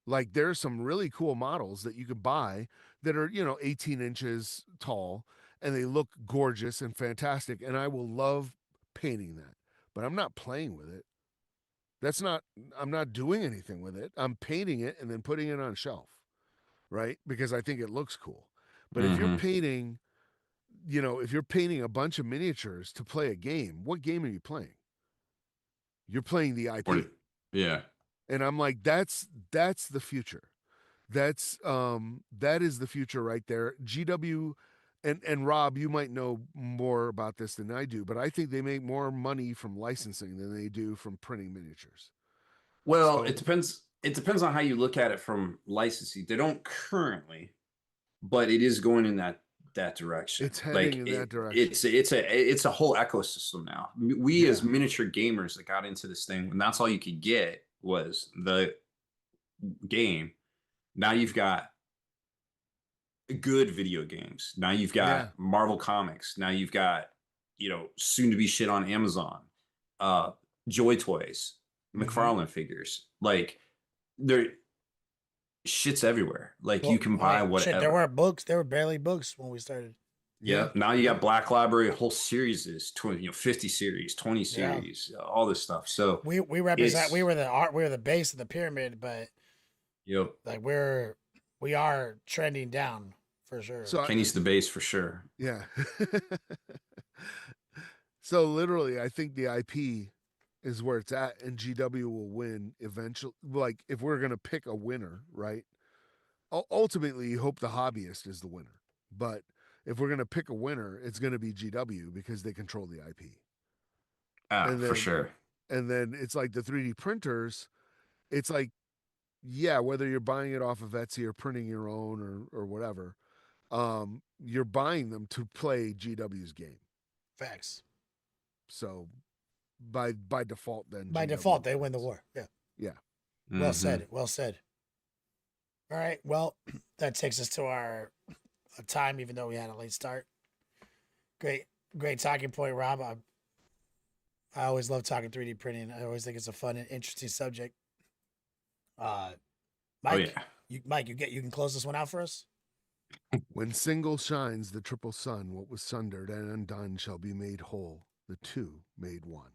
B: Like there's some really cool models that you could buy that are, 18 inches tall and they look gorgeous and fantastic. And I will love painting that, but I'm not playing with it. I'm not doing anything with it. I'm painting it and then putting it on a shelf, right? Because I think it looks cool. But if you're painting, if you're painting a bunch of miniatures to play a game, what game are you playing? You're playing the IP.
C: Yeah.
B: And I'm like, that's the future. That is the future right there. GW and Rob, you might know more about this than I do, but I think they make more money from licensing than they do from printing miniatures.
C: Well, it depends. It depends on how you look at it from licensing. They don't currently, but it is going in that direction.
B: It's heading in that direction.
C: It's a whole ecosystem now. We as miniature gamers that got into this thing, and that's all you could get was the game. Now you've got good video games. Now you've got Marvel Comics. Now you've got, soon to be shit on Amazon, Joy Toys, McFarlane figures. Like shit's everywhere. Like you can buy whatever.
A: Shit, there weren't books. There were barely books when we started.
C: Yeah. Now you got Black Library, a whole series is 20, 50 series, 20 series, all this stuff. So
A: we represent. We were the base of the pyramid, but like we are trending down for sure.
B: So
C: Kenny's the base for sure.
B: Yeah. So literally, I think the IP is where it's at, and GW will win eventually. Like if we're gonna pick a winner, right? Ultimately, you hope the hobbyist is the winner, but if we're gonna pick a winner, it's gonna be GW because they control the IP. And
C: For
B: then
C: sure.
B: and then it's like the 3D printers. It's like, yeah, whether you're buying it off of Etsy or printing your own or whatever, you're buying them to play GW's game.
A: Facts.
B: So by default, then
A: By
B: GW
A: default, they win the
B: wins.
A: war. Yeah.
B: Yeah.
A: Well
C: Mhm.
A: said. Well said. All right. Well, that takes us to our time, even though we had a late start. Great talking point, Rob. I always love talking 3D printing. I always think it's a fun and interesting subject. Mike,
C: Oh yeah.
A: you can close this one out for us.
B: When single shines the triple sun, what was sundered and undone shall be made whole. The two made one.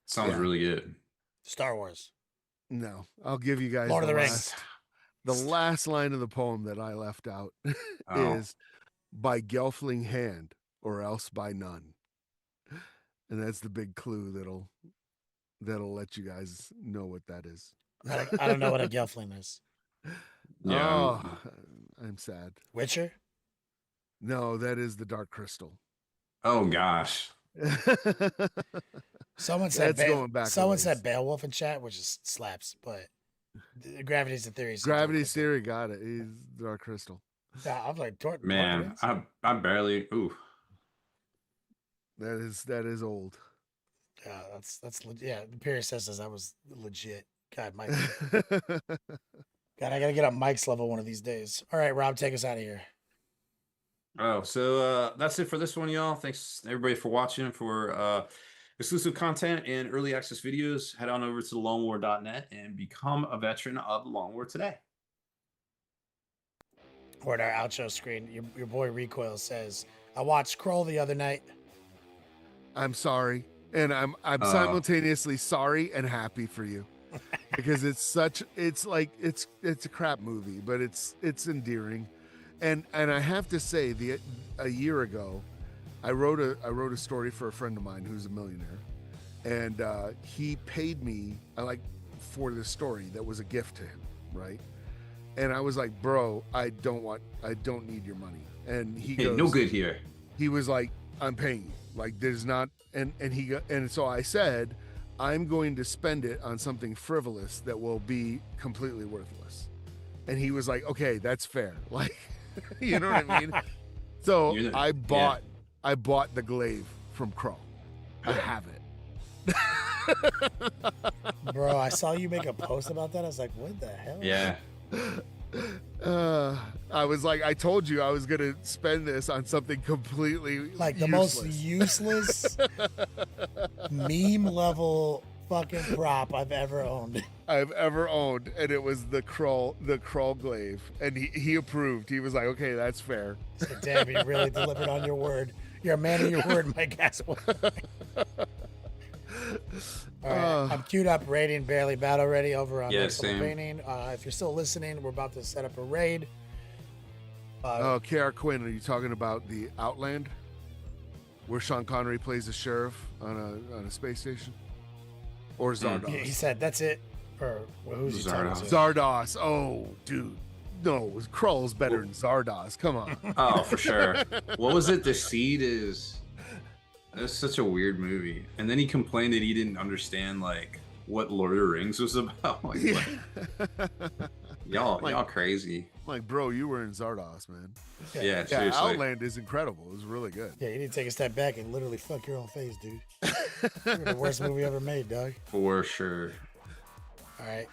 C: Sounds
B: Yeah.
C: really good.
A: Star Wars.
B: No, I'll give you guys
A: Lord of
B: the
A: the
B: last,
A: Rings.
B: the last line of the poem that I left out is by Gelfling hand or else by none. And that's the big clue that'll let you guys know what that is.
A: I don't know what a Gelfling is.
C: Yeah.
B: Oh, I'm sad.
A: Witcher.
B: No, that is the Dark Crystal.
C: Oh gosh.
A: Someone said
B: That's going back.
A: Someone said Beowulf in chat, which is slaps, but Gravity's the theory.
B: Gravity's theory got it. He's Dark Crystal.
A: I'm like
C: Man, I barely. Ooh.
B: That is old.
A: Yeah, that's yeah. The Imperius says that was legit. God, Mike. God, I gotta get up Mike's level one of these days. All right, Rob, take us out of here.
C: Oh, so that's it for this one, y'all. Thanks everybody for watching. For exclusive content and early access videos, head on over to thelongwar.net and become a veteran of the Long War today.
A: Or at our outro screen, your boy Recoil says, "I watched Kroll the other night."
B: I'm sorry, and I'm simultaneously sorry and happy for you because it's a crap movie, but it's endearing, and I have to say a year ago, I wrote a story for a friend of mine who's a millionaire, and he paid me for this story that was a gift to him, right? And I was like, bro, I don't need your money. And he goes,
C: no good here.
B: He was like, I'm paying you. Like there's not, and so I said, I'm going to spend it on something frivolous that will be completely worthless. And he was like, okay, that's fair. Like, you know what I mean? So I bought the glaive from Kroll. I have it.
A: Bro, I saw you make a post about that. I was like, what the hell?
C: Yeah.
B: I was like, I told you I was gonna spend this on something completely
A: like the
B: useless.
A: most useless meme level fucking prop I've ever owned.
B: And it was the Kroll glaive, and he approved. He was like, okay, that's fair.
A: So, damn, you really delivered on your word. You're a man of your word, Mike Gaspel. All right, I'm queued up raiding Barely Battle Ready over on Next Level Painting. If you're still listening, we're about to set up a raid.
B: KR Quinn, are you talking about the Outland, where Sean Connery plays a sheriff on a space station, or Zardoz?
A: He said that's it. Or who's he talking to?
B: Zardoz. Oh, dude. No, Kroll's better than Zardoz. Come on.
C: Oh, for sure. What was it? The Seed is. That's such a weird movie. And then he complained that he didn't understand like what Lord of the Rings was about. Like, y'all crazy.
B: Like, bro, you were in Zardoz, man.
C: Yeah, seriously.
B: Outland is incredible. It was really good.
A: Yeah, you need to take a step back and literally fuck your own face, dude. You're the worst movie ever made, dog.
C: For sure.
A: All right.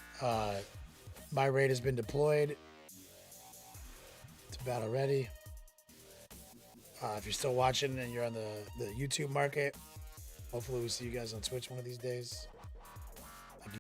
A: My raid has been deployed. It's battle ready. If you're still watching and you're on the YouTube market, hopefully we'll see you guys on Twitch one of these days.